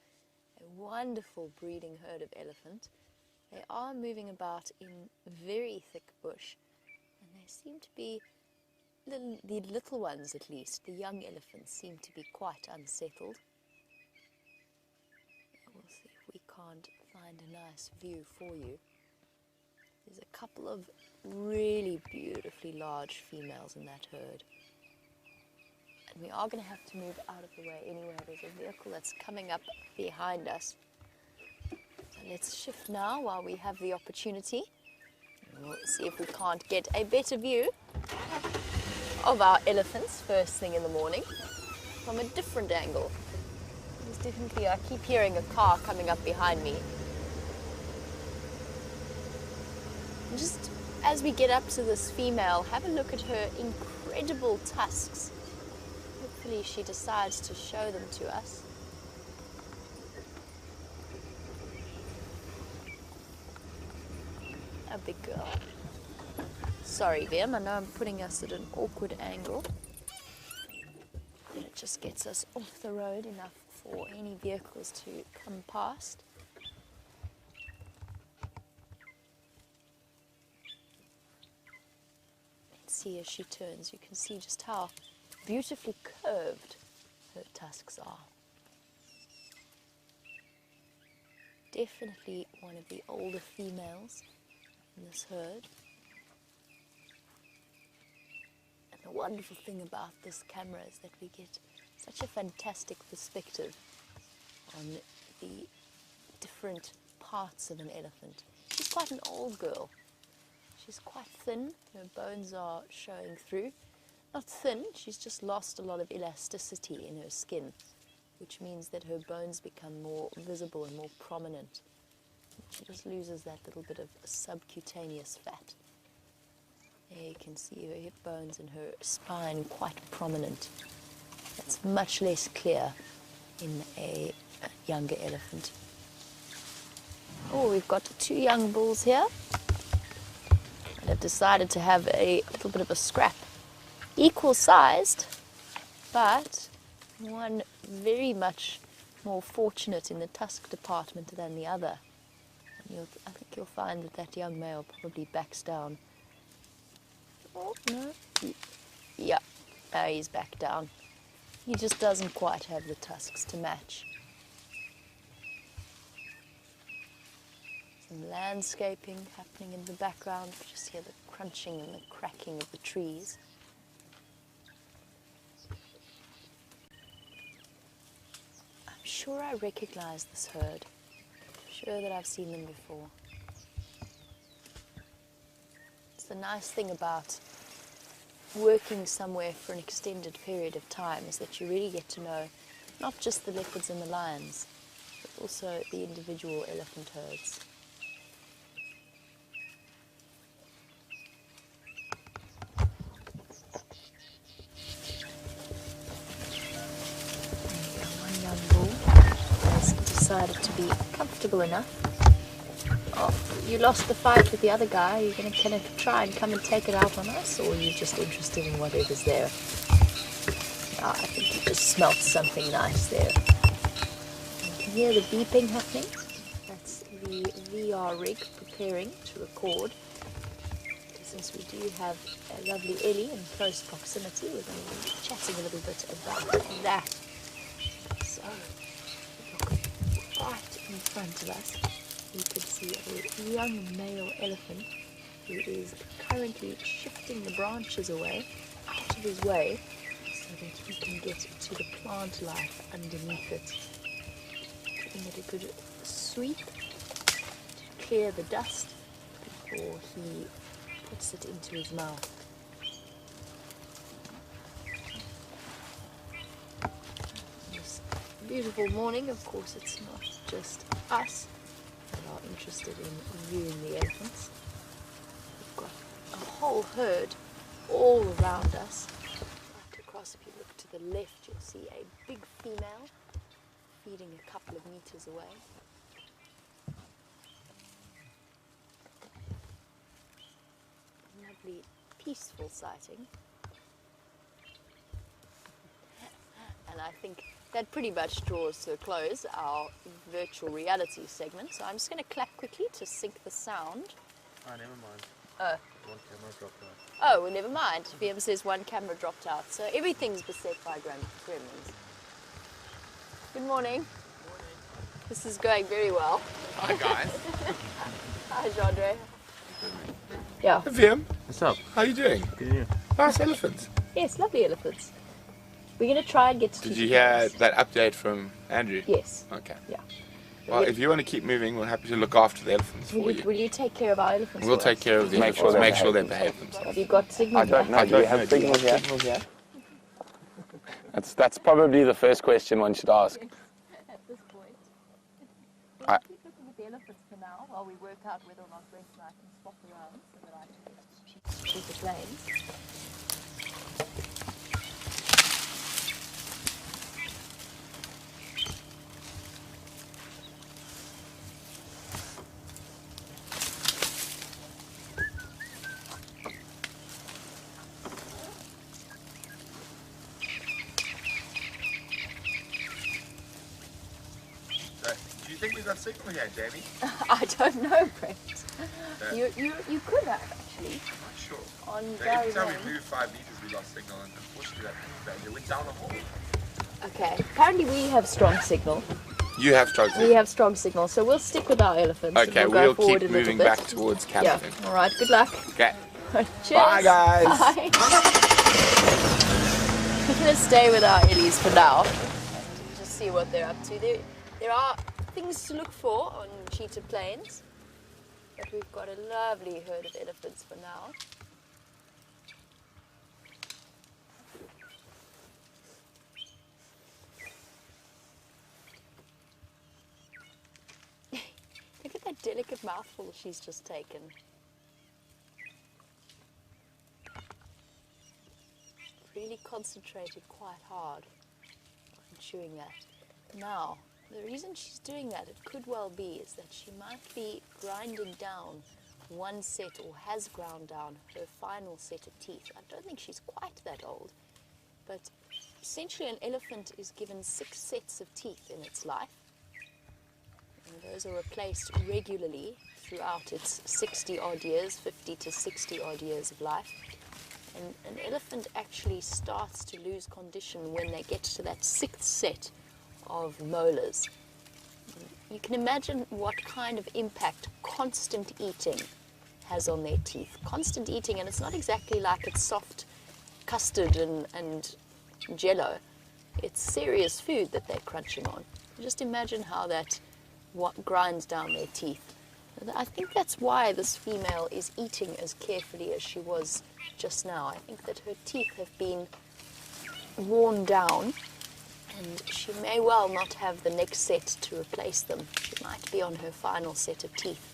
a wonderful breeding herd of elephant. They are moving about in very thick bush, and they seem to be, the little ones at least, the young elephants seem to be quite unsettled. We'll see if we can't find a nice view for you. There's a couple of really beautifully large females in that herd. And we are going to have to move out of the way anyway. There's a vehicle that's coming up behind us. So let's shift now while we have the opportunity. And we'll see if we can't get a better view of our elephants first thing in the morning from a different angle. There's definitely, I keep hearing a car coming up behind me. And just as we get up to this female, have a look at her incredible tusks. Hopefully she decides to show them to us. A big girl. Sorry, Vim, I know I'm putting us at an awkward angle. It just gets us off the road enough for any vehicles to come past. Let's see as she turns. You can see just how beautifully curved her tusks are. Definitely one of the older females in this herd. And the wonderful thing about this camera is that we get such a fantastic perspective on the different parts of an elephant. She's quite an old girl. She's quite thin, her bones are showing through. Not thin, she's just lost a lot of elasticity in her skin, which means that her bones become more visible and more prominent. She just loses that little bit of subcutaneous fat. There you can see her hip bones and her spine quite prominent. That's much less clear in a younger elephant. Oh, we've got 2 young bulls here that have decided to have a little bit of a scrap. Equal sized, but one very much more fortunate in the tusk department than the other. And I think you'll find that that young male probably backs down. Oh, no. Yeah, he's back down. He just doesn't quite have the tusks to match. Some landscaping happening in the background. You just hear the crunching and the cracking of the trees. I'm sure I recognize this herd. I'm sure that I've seen them before. It's the nice thing about working somewhere for an extended period of time is that you really get to know not just the leopards and the lions, but also the individual elephant herds. One young bull has decided to be comfortable enough. Oh, you lost the fight with the other guy. Are you going to try and come and take it out on us, or are you just interested in whatever's there? Oh, I think you just smelt something nice there. You can hear the beeping happening. That's the VR rig preparing to record. Since we do have a lovely Ellie in close proximity, we're going to be chatting a little bit about that. So, look right in front of us. You can see a young male elephant who is currently shifting the branches away, out of his way, so that he can get to the plant life underneath it. Giving it a good sweep to clear the dust before he puts it into his mouth. This beautiful morning, of course, it's not just us that are interested in viewing the elephants. We've got a whole herd all around us. Right across, if you look to the left, you'll see a big female feeding a couple of meters away. Lovely, peaceful sighting. And I think that pretty much draws to a close our virtual reality segment. So I'm just going to clap quickly to sync the sound. Oh, never mind. Oh. One camera dropped out. Oh, well, never mind. VM says one camera dropped out. So everything's beset by gremlins. Good morning. This is going very well. Hi guys. Hi, Jandre. Yeah. Hey, Viam, What's up? how are you doing? Good here. Nice elephants. Yes, lovely elephants. We're going to try and get to Did the you hear cameras. that update from Andrew? Yes. Okay. Yeah. Well, if you want to keep moving, we're happy to look after the elephants for Will you. you take care of our elephants? We'll for take us? care of the Make elephants. sure they Make sure they behave behave themselves. Have you got signal? I don't know. back? Do we have signals here? That's probably the first question one should ask. At this point. I- We'll keep looking at the elephants for now while we work out whether or not Brent and I can swap around so that I can get cheaper planes. Do you think we've got signal here, Jamie? I don't know, Brent. You could have actually Not sure. on Every Gary time Lane. we moved 5 meters, we lost signal, and unfortunately that went down a hole. Okay. Apparently we have strong signal. You have strong We signal. have strong signal, so we'll stick with our elephants. and Okay, we'll go we'll forward keep a little moving bit. back towards Yeah. Camden. All right. Good luck. Okay. Cheers. Bye, guys. Bye. We're gonna stay with our Ellies for now and just see what they're up to. There are things to look for on cheetah plains, but we've got a lovely herd of elephants for now. Look at that delicate mouthful she's just taken. Really concentrated quite hard on chewing that. Now, the reason she's doing that, it could well be, is that she might be grinding down one set, or has ground down her final set of teeth. I don't think she's quite that old, but essentially an elephant is given 6 sets of teeth in its life. And those are replaced regularly throughout its 60 odd years, 50 to 60 odd years of life. And an elephant actually starts to lose condition when they get to that 6th set of molars. You can imagine what kind of impact constant eating has on their teeth. Constant eating, and it's not exactly like it's soft custard and jello. It's serious food that they're crunching on. Just imagine how that grinds down their teeth. And I think that's why this female is eating as carefully as she was just now. I think that her teeth have been worn down, and she may well not have the next set to replace them. She might be on her final set of teeth.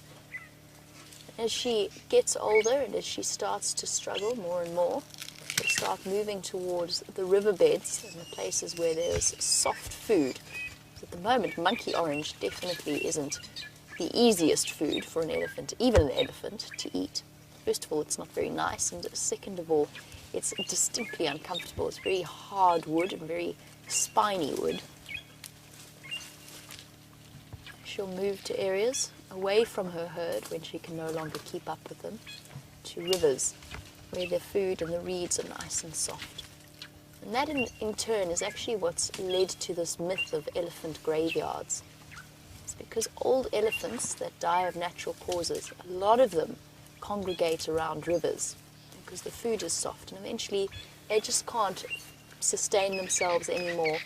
As she gets older and as she starts to struggle more and more, she'll start moving towards the riverbeds and the places where there's soft food. At the moment, monkey orange definitely isn't the easiest food for an elephant, even an elephant, to eat. First of all, it's not very nice, and second of all, it's distinctly uncomfortable. It's very hard wood and very spiny wood. She'll move to areas away from her herd when she can no longer keep up with them, to rivers where the food and the reeds are nice and soft. And that in turn is actually what's led to this myth of elephant graveyards. It's because old elephants that die of natural causes, a lot of them congregate around rivers because the food is soft, and eventually they just can't sustain themselves anymore,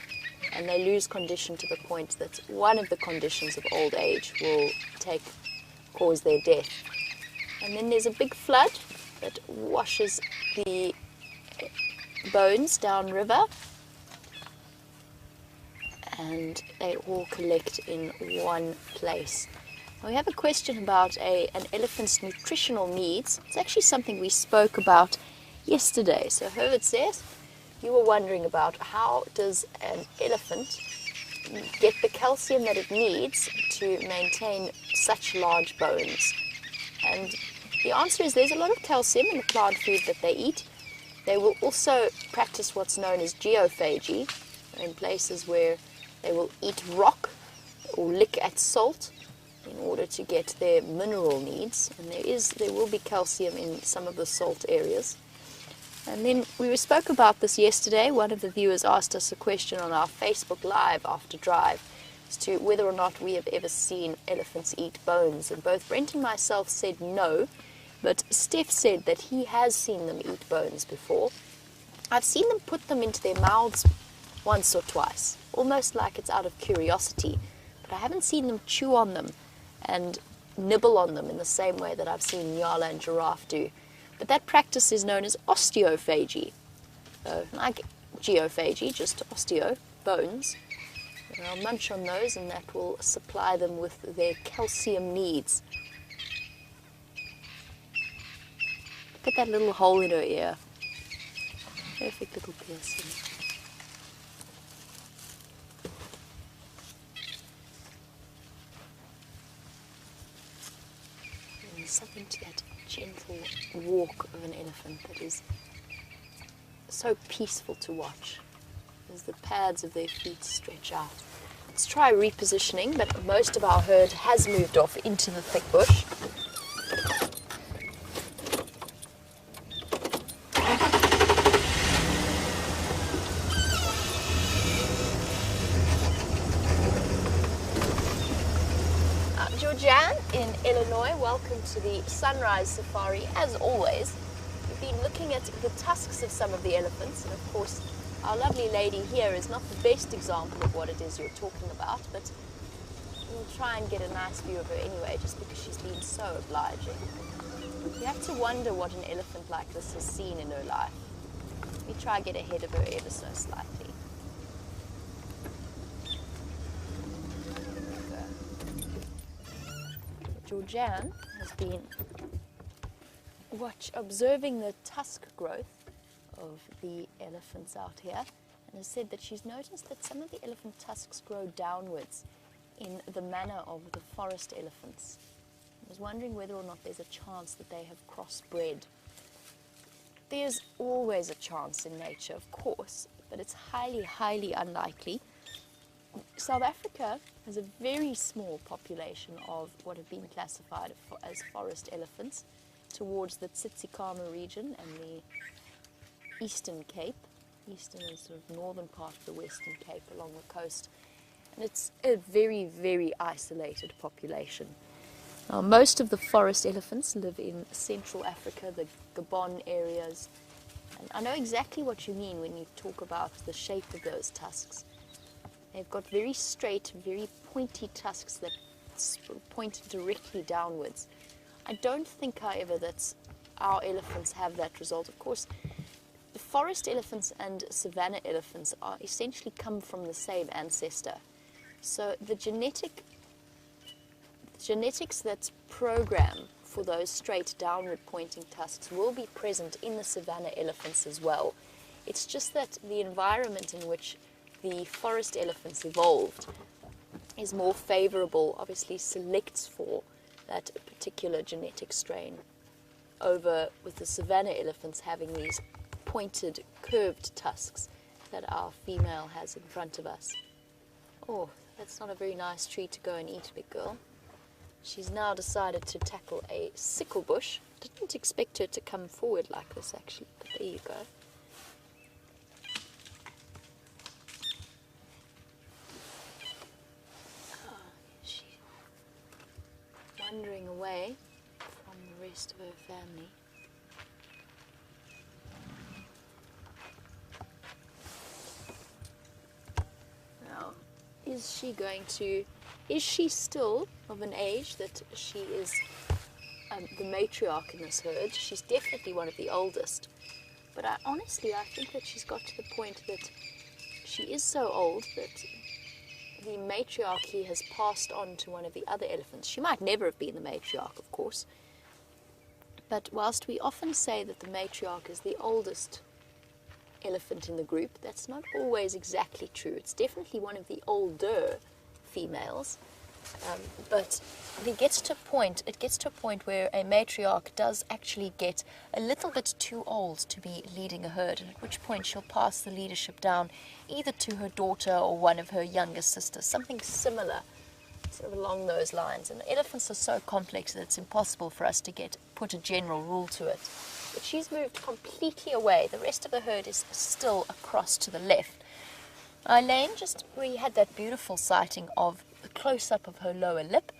and they lose condition to the point that one of the conditions of old age will cause their death. And then there's a big flood that washes the bones downriver, and they all collect in one place. Now we have a question about an elephant's nutritional needs. It's actually something we spoke about yesterday. So Herbert says, you were wondering about how does an elephant get the calcium that it needs to maintain such large bones? And the answer is there's a lot of calcium in the plant food that they eat. They will also practice what's known as geophagy, in places where they will eat rock or lick at salt in order to get their mineral needs. And there will be calcium in some of the salt areas. And then we spoke about this yesterday. One of the viewers asked us a question on our Facebook Live after Drive as to whether or not we have ever seen elephants eat bones. And both Brent and myself said no, but Steph said that he has seen them eat bones before. I've seen them put them into their mouths once or twice, almost like it's out of curiosity, but I haven't seen them chew on them and nibble on them in the same way that I've seen Nyala and Giraffe do. But that practice is known as osteophagy. So, like geophagy, just osteo, bones. And I'll munch on those, and that will supply them with their calcium needs. Look at that little hole in her ear. Perfect little piercing. And there's something to that gentle walk of an elephant that is so peaceful to watch as the pads of their feet stretch out. Let's try repositioning, but most of our herd has moved off into the thick bush. Georgianne in Illinois, welcome to the Sunrise Safari. As always, we've been looking at the tusks of some of the elephants, and of course our lovely lady here is not the best example of what it is you're talking about, but we'll try and get a nice view of her anyway, just because she's been so obliging. You have to wonder what an elephant like this has seen in her life. Let me try and get ahead of her ever so slightly. Georgianne has been observing the tusk growth of the elephants out here, and has said that she's noticed that some of the elephant tusks grow downwards in the manner of the forest elephants. I was wondering whether or not there's a chance that they have crossbred. There's always a chance in nature, of course, but it's highly, highly unlikely. South Africa has a very small population of what have been classified as forest elephants towards the Tsitsikamma region and the Eastern Cape. Eastern is sort of northern part of the Western Cape along the coast. And it's a very, very isolated population. Now, most of the forest elephants live in Central Africa, the Gabon areas. And I know exactly what you mean when you talk about the shape of those tusks. They've got very straight, very pointy tusks that point directly downwards. I don't think, however, that our elephants have that result. Of course, the forest elephants and savanna elephants are essentially come from the same ancestor. So the genetics that's programmed for those straight downward pointing tusks will be present in the savanna elephants as well. It's just that the environment in which the forest elephants evolved is more favorable, obviously selects for that particular genetic strain, over with the savanna elephants having these pointed, curved tusks that our female has in front of us. Oh, that's not a very nice tree to go and eat, big girl. She's now decided to tackle a sickle bush. Didn't expect her to come forward like this, actually, but there you go. Wandering away from the rest of her family. Now, is she still of an age that she is the matriarch in this herd? She's definitely one of the oldest. But I think that she's got to the point that she is so old that the matriarchy has passed on to one of the other elephants. She might never have been the matriarch, of course. But whilst we often say that the matriarch is the oldest elephant in the group, that's not always exactly true. It's definitely one of the older females. But it gets to a point where a matriarch does actually get a little bit too old to be leading a herd, and at which point she'll pass the leadership down either to her daughter or one of her younger sisters, something similar, sort of along those lines. And elephants are so complex that it's impossible for us to put a general rule to it. But she's moved completely away. The rest of the herd is still across to the left. Elaine, we had that beautiful sighting of a close-up of her lower lip,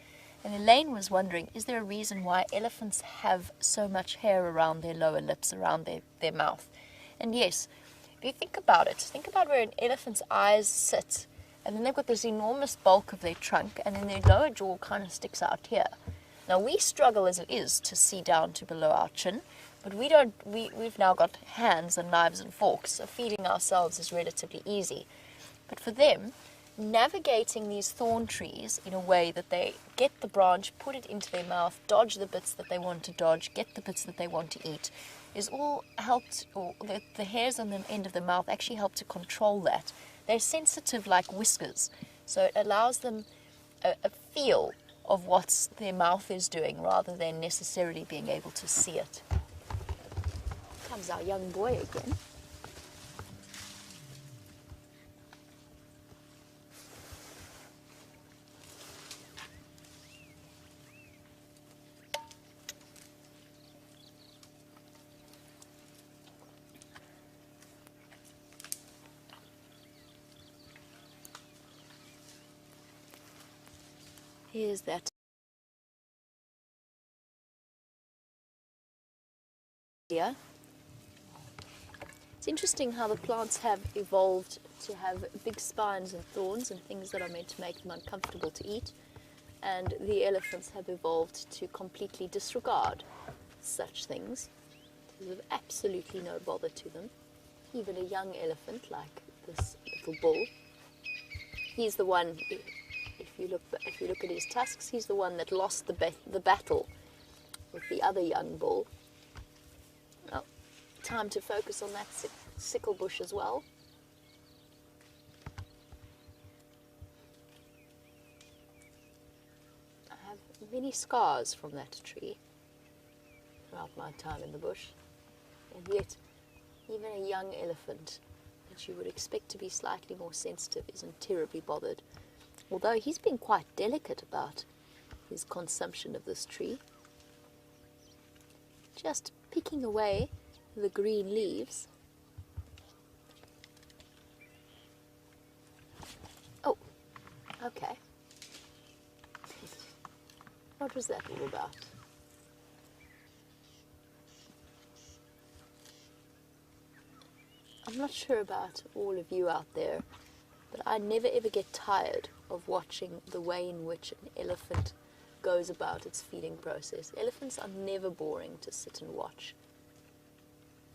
and Elaine was wondering, is there a reason why elephants have so much hair around their lower lips, around their mouth? And yes, if you think about where an elephant's eyes sit, and then they've got this enormous bulk of their trunk, and then their lower jaw kind of sticks out here. Now, we struggle as it is to see down to below our chin, but we've now got hands and knives and forks, so feeding ourselves is relatively easy. But for them, navigating these thorn trees in a way that they get the branch, put it into their mouth, dodge the bits that they want to dodge, get the bits that they want to eat, is all helped, or the hairs on the end of the mouth actually help to control that. They're sensitive like whiskers, so it allows them a feel of what their mouth is doing rather than necessarily being able to see it. Here comes our young boy again. Here's that. Yeah. It's interesting how the plants have evolved to have big spines and thorns and things that are meant to make them uncomfortable to eat, and the elephants have evolved to completely disregard such things. There's absolutely no bother to them. Even a young elephant like this little bull, he's the one. If you look at his tusks, he's the one that lost the battle with the other young bull. Well, time to focus on that sickle bush as well. I have many scars from that tree throughout my time in the bush, and yet even a young elephant that you would expect to be slightly more sensitive isn't terribly bothered. Although he's been quite delicate about his consumption of this tree. Just picking away the green leaves. Oh, okay. What was that all about? I'm not sure about all of you out there, but I never ever get tired of watching the way in which an elephant goes about its feeding process. Elephants are never boring to sit and watch.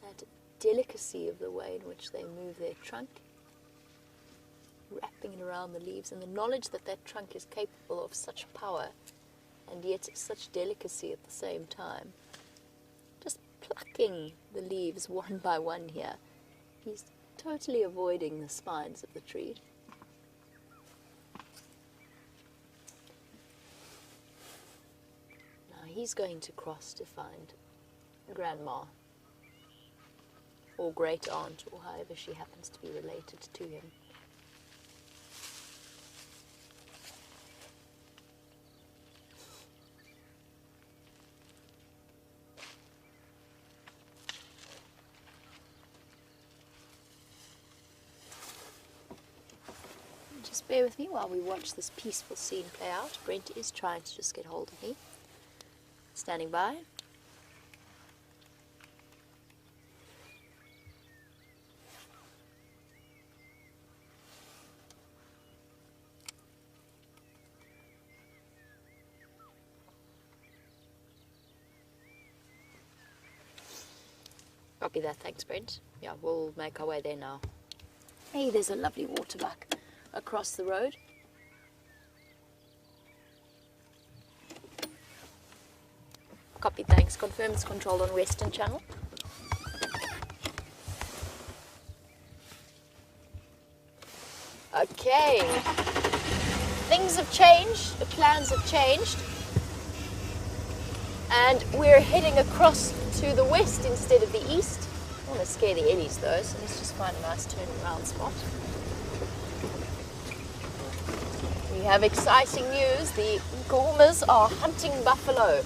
That delicacy of the way in which they move their trunk, wrapping it around the leaves, and the knowledge that that trunk is capable of such power and yet such delicacy at the same time. Just plucking the leaves one by one here. He's totally avoiding the spines of the tree. He's going to cross to find Grandma, or Great Aunt, or however she happens to be related to him. Just bear with me while we watch this peaceful scene play out. Brent is trying to just get hold of me. Standing by. Copy that, thanks Brent. Yeah, we'll make our way there now. Hey, there's a lovely waterbuck across the road. Copy, thanks. Confirm it's controlled on Western Channel. Okay. Things have changed, the plans have changed. And we're heading across to the west instead of the east. I don't want to scare the eddies though, so let's just find a nice turning around spot. We have exciting news. The Nkuhumas are hunting buffalo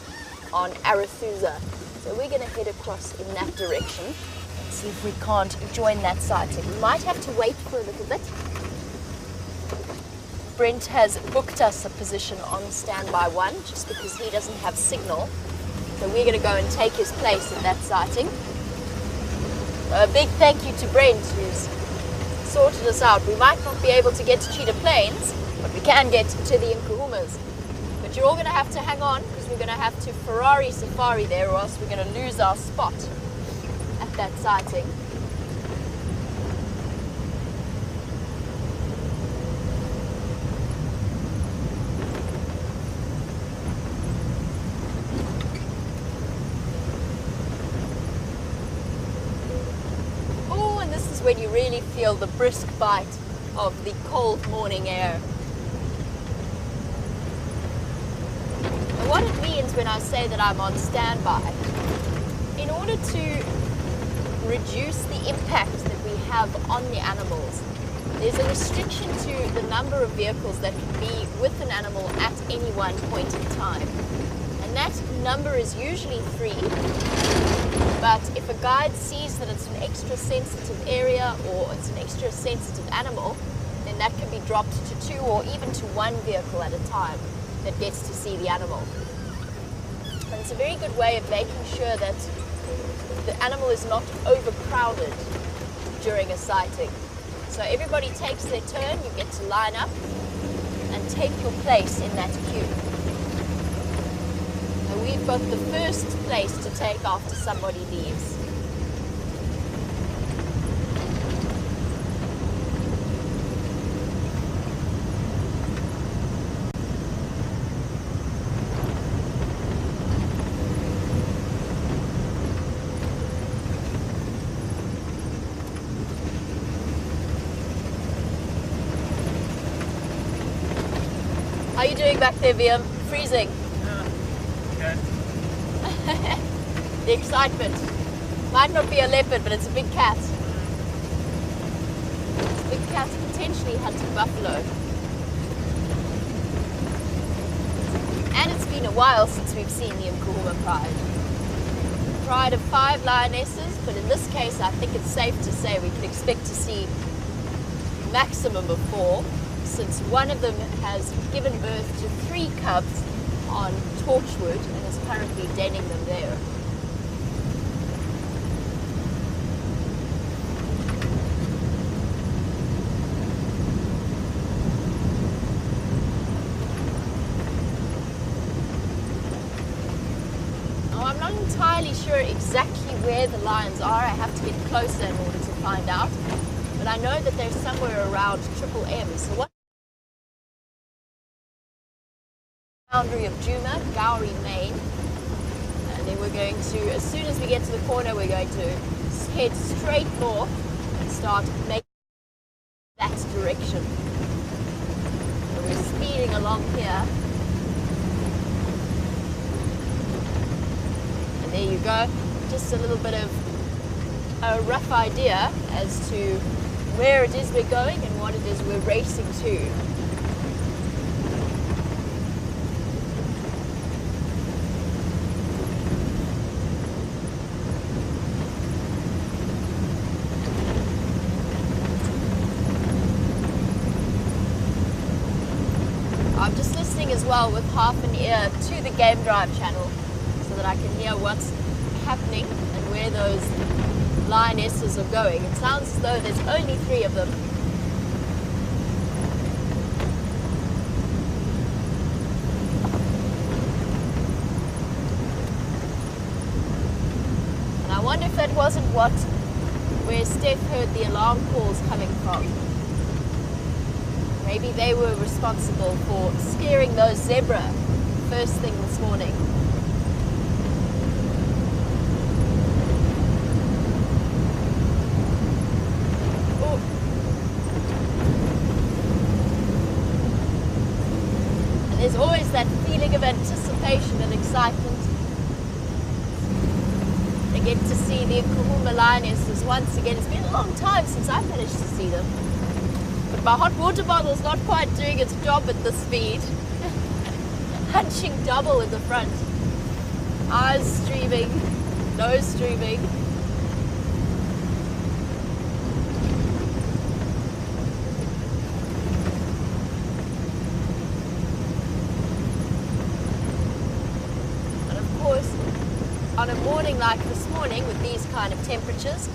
on Arathusa. So we're going to head across in that direction and see if we can't join that sighting. We might have to wait for a little bit. Brent has booked us a position on standby 1 just because he doesn't have signal. So we're going to go and take his place at that sighting. A big thank you to Brent who's sorted us out. We might not be able to get to Cheetah Plains, but we can get to the Nkuhumas. But you're all going to have to hang on because we're going to have to Ferrari safari there or else we're going to lose our spot at that sighting. When you really feel the brisk bite of the cold morning air. And what it means when I say that I'm on standby, in order to reduce the impact that we have on the animals, there's a restriction to the number of vehicles that can be with an animal at any one point in time. And that number is usually 3. But if a guide sees that it's an extra sensitive area or it's an extra sensitive animal, then that can be dropped to 2 or even to 1 vehicle at a time that gets to see the animal. And it's a very good way of making sure that the animal is not overcrowded during a sighting. So everybody takes their turn, you get to line up and take your place in that queue. We've got the first place to take after somebody leaves. How are you doing back there, Viam? Freezing. The excitement. Might not be a leopard, but it's a big cat. It's a big cat potentially hunting buffalo. And it's been a while since we've seen the Nkuhuma pride. Pride of 5 lionesses, but in this case I think it's safe to say we can expect to see maximum of 4, since one of them has given birth to 3 cubs on Torchwood and is currently denning them there. I'm not entirely sure exactly where the lions are. I have to get closer in order to find out. But I know that they're somewhere around Triple M. So what boundary of Djuma, Gowrie, Maine. And then we're going to, as soon as we get to the corner, we're going to head straight north and start making that direction. So we're speeding along here. There you go, just a little bit of a rough idea as to where it is we're going and what it is we're racing to. I'm just listening as well with half an ear to the Game Drive channel, so that I can hear what's happening and where those lionesses are going. It sounds as though there's only 3 of them. And I want wonder if that wasn't where Steph heard the alarm calls coming from. Maybe they were responsible for scaring those zebra first thing this morning. Oh. And there's always that feeling of anticipation and excitement. I get to see the Nkuhuma lionesses once again. It's been a long time since I've managed to see them. But my hot water bottle's not quite doing its job at this speed. Punching double in the front. Eyes streaming, nose streaming. And of course, on a morning like this morning with these kind of temperatures,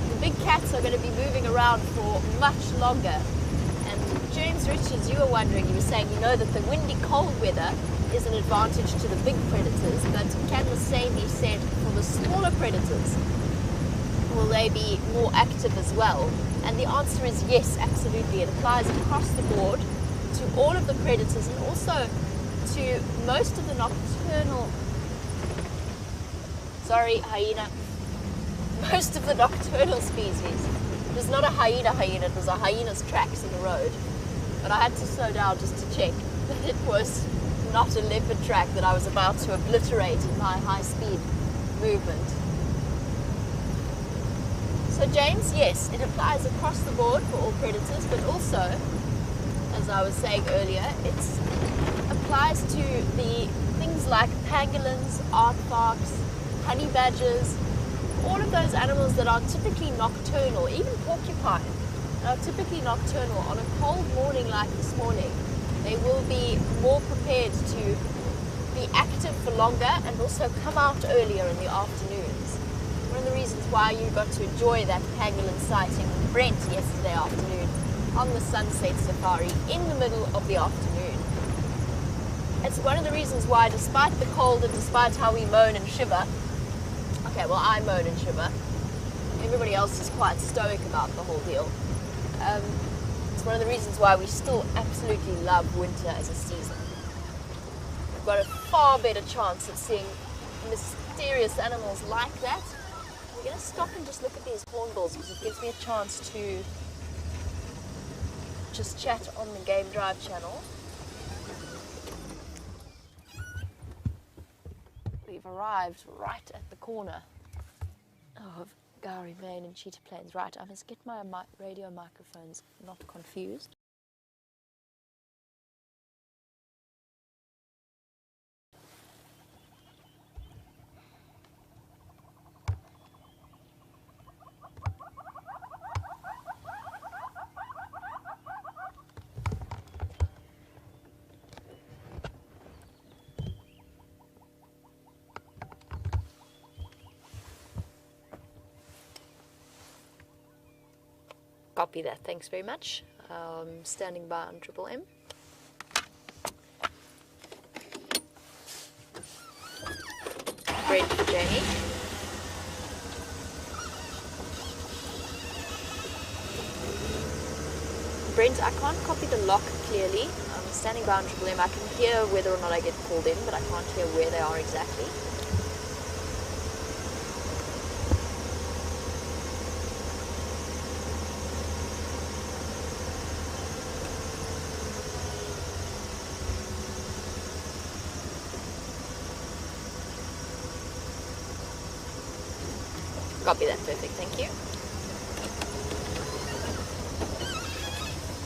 the big cats are going to be moving around for much longer. And James Richards, you were wondering, you were saying, you know, that the windy cold weather is an advantage to the big predators, but can the same be said for the smaller predators? Will they be more active as well? And the answer is yes, absolutely. It applies across the board to all of the predators and also to most of the nocturnal, hyena. Most of the nocturnal species. It was not a hyena, it was a hyena's tracks in the road. But I had to slow down just to check that it was not a leopard track that I was about to obliterate in my high-speed movement. So James, yes, it applies across the board for all predators, but also, as I was saying earlier, it applies to the things like pangolins, aardvarks, honey badgers, all of those animals that are typically nocturnal, even porcupine, are typically nocturnal. On a cold morning like this morning, they will be more prepared to be active for longer and also come out earlier in the afternoons. One of the reasons why you got to enjoy that pangolin sighting with Brent yesterday afternoon on the sunset safari in the middle of the afternoon. It's one of the reasons why, despite the cold and despite how we moan and shiver, okay, well, I moan and shiver, everybody else is quite stoic about the whole deal. It's one of the reasons why we still absolutely love winter as a season. We've got a far better chance of seeing mysterious animals like that. We're going to stop and just look at these hornbills because it gives me a chance to just chat on the Game Drive channel. We've arrived right at the corner of Gowrie Main and Cheetah Plains. Right, I must get my radio microphones not confused. Copy that, thanks very much. Standing by on Triple M. Bread for Jamie. Brent, I can't copy the lock clearly. I'm standing by on Triple M. I can hear whether or not I get called in, but I can't hear where they are exactly. Copy that, perfect, thank you.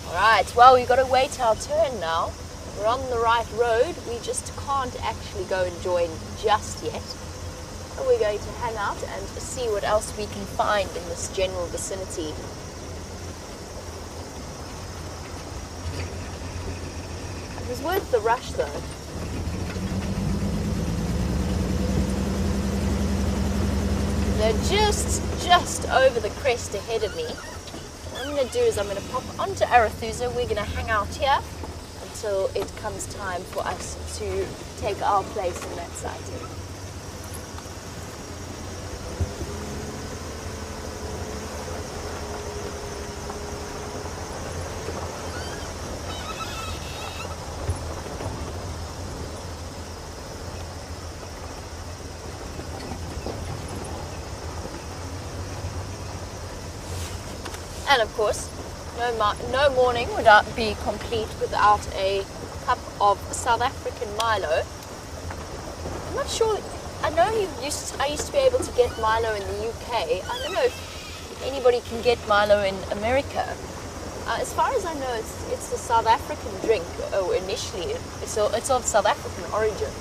Alright, well, we've got to wait our turn now. We're on the right road, we just can't actually go and join just yet. So we're going to hang out and see what else we can find in this general vicinity. It was worth the rush though. They're just over the crest ahead of me. What I'm going to do is I'm going to pop onto Arathusa. We're going to hang out here until it comes time for us to take our place in that sighting. And of course, no morning would be complete without a cup of South African Milo. I'm not sure. I know I used to be able to get Milo in the UK. I don't know if anybody can get Milo in America. As far as I know, it's a South African drink. Oh, initially, it's of South African origin,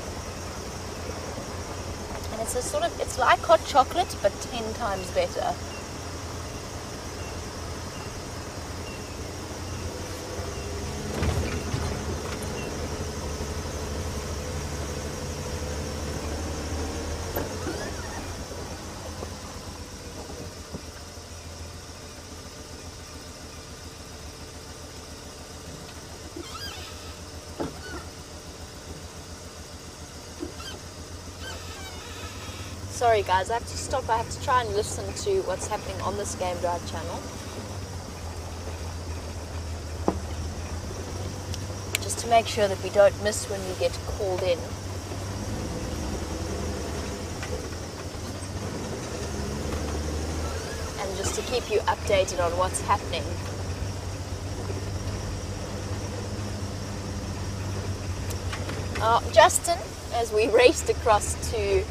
and it's like hot chocolate but 10 times better. Sorry guys, I have to stop. I have to try and listen to what's happening on this Game Drive channel. Just to make sure that we don't miss when we get called in. And just to keep you updated on what's happening. Justin, as we raced across to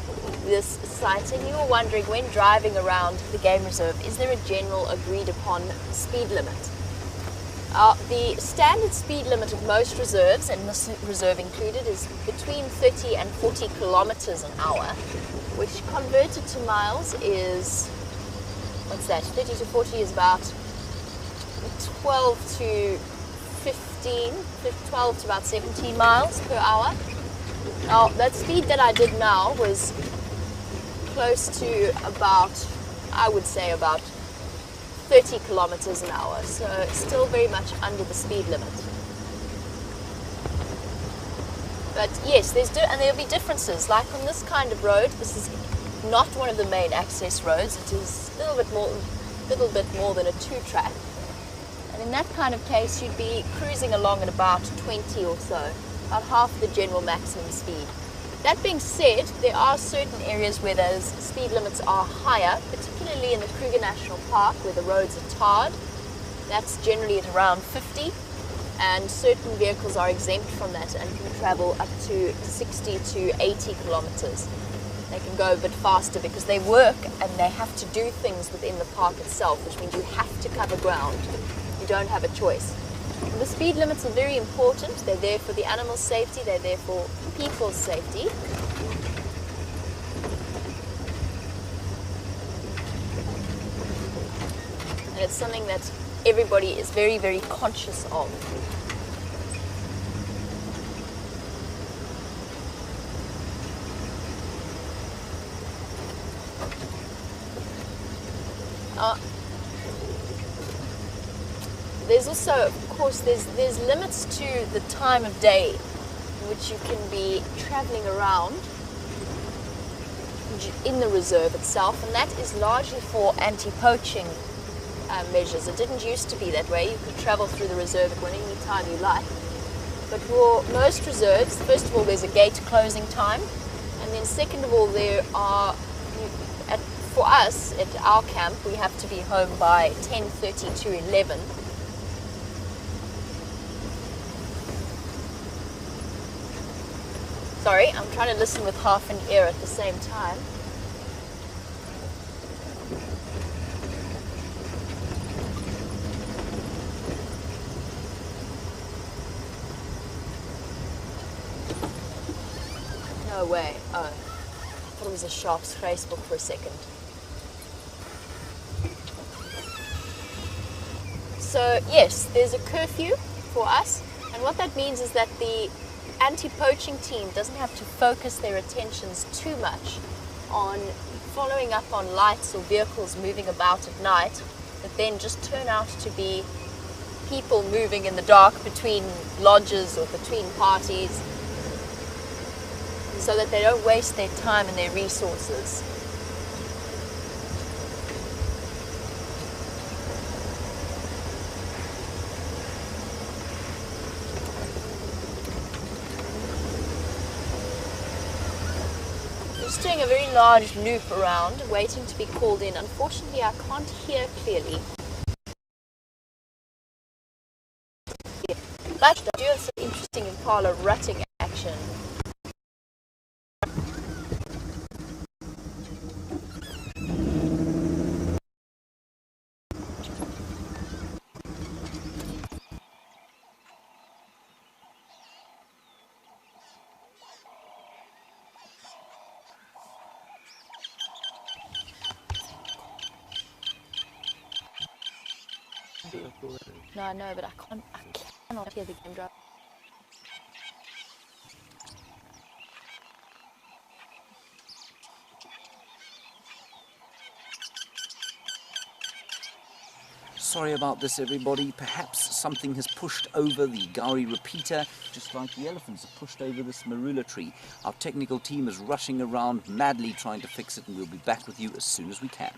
this site, and you were wondering, when driving around the game reserve, is there a general agreed upon speed limit? The standard speed limit of most reserves, and this reserve included, is between 30 and 40 kilometers an hour, which converted to miles is, what's that, 30 to 40 is about 12 to 15, 12 to about 17 miles per hour. Now, that speed that I did now was close to about, I would say about 30 kilometers an hour, so still very much under the speed limit. But yes, and there'll be differences. Like on this kind of road, this is not one of the main access roads. It is a little bit more than a 2-track. And in that kind of case, you'd be cruising along at about 20 or so, about half the general maximum speed. That being said, there are certain areas where those speed limits are higher, particularly in the Kruger National Park where the roads are tarred. That's generally at around 50, and certain vehicles are exempt from that and can travel up to 60 to 80 kilometers. They can go a bit faster because they work and they have to do things within the park itself, which means you have to cover ground. You don't have a choice. The speed limits are very important. They're there for the animal safety, they're there for people's safety. And it's something that everybody is very, very conscious of. There's also, of course, there's limits to the time of day in which you can be traveling around in the reserve itself, and that is largely for anti-poaching measures. It didn't used to be that way. You could travel through the reserve at any time you like. But for most reserves, first of all, there's a gate closing time, and then second of all, there are, for us at our camp, we have to be home by 10:30 to 11. Sorry, I'm trying to listen with half an ear at the same time. No way. Oh, I thought it was a Sharps Facebook for a second. So yes, there's a curfew for us, and what that means is that the anti-poaching team doesn't have to focus their attentions too much on following up on lights or vehicles moving about at night that then just turn out to be people moving in the dark between lodges or between parties, so that they don't waste their time and their resources. Just doing a very large loop around, waiting to be called in. Unfortunately, I can't hear clearly. But they do have some interesting impala rutting action. No, I know, but I cannot hear the game drop. Sorry about this, everybody. Perhaps something has pushed over the Gowrie repeater, just like the elephants have pushed over this marula tree. Our technical team is rushing around madly trying to fix it, and we'll be back with you as soon as we can.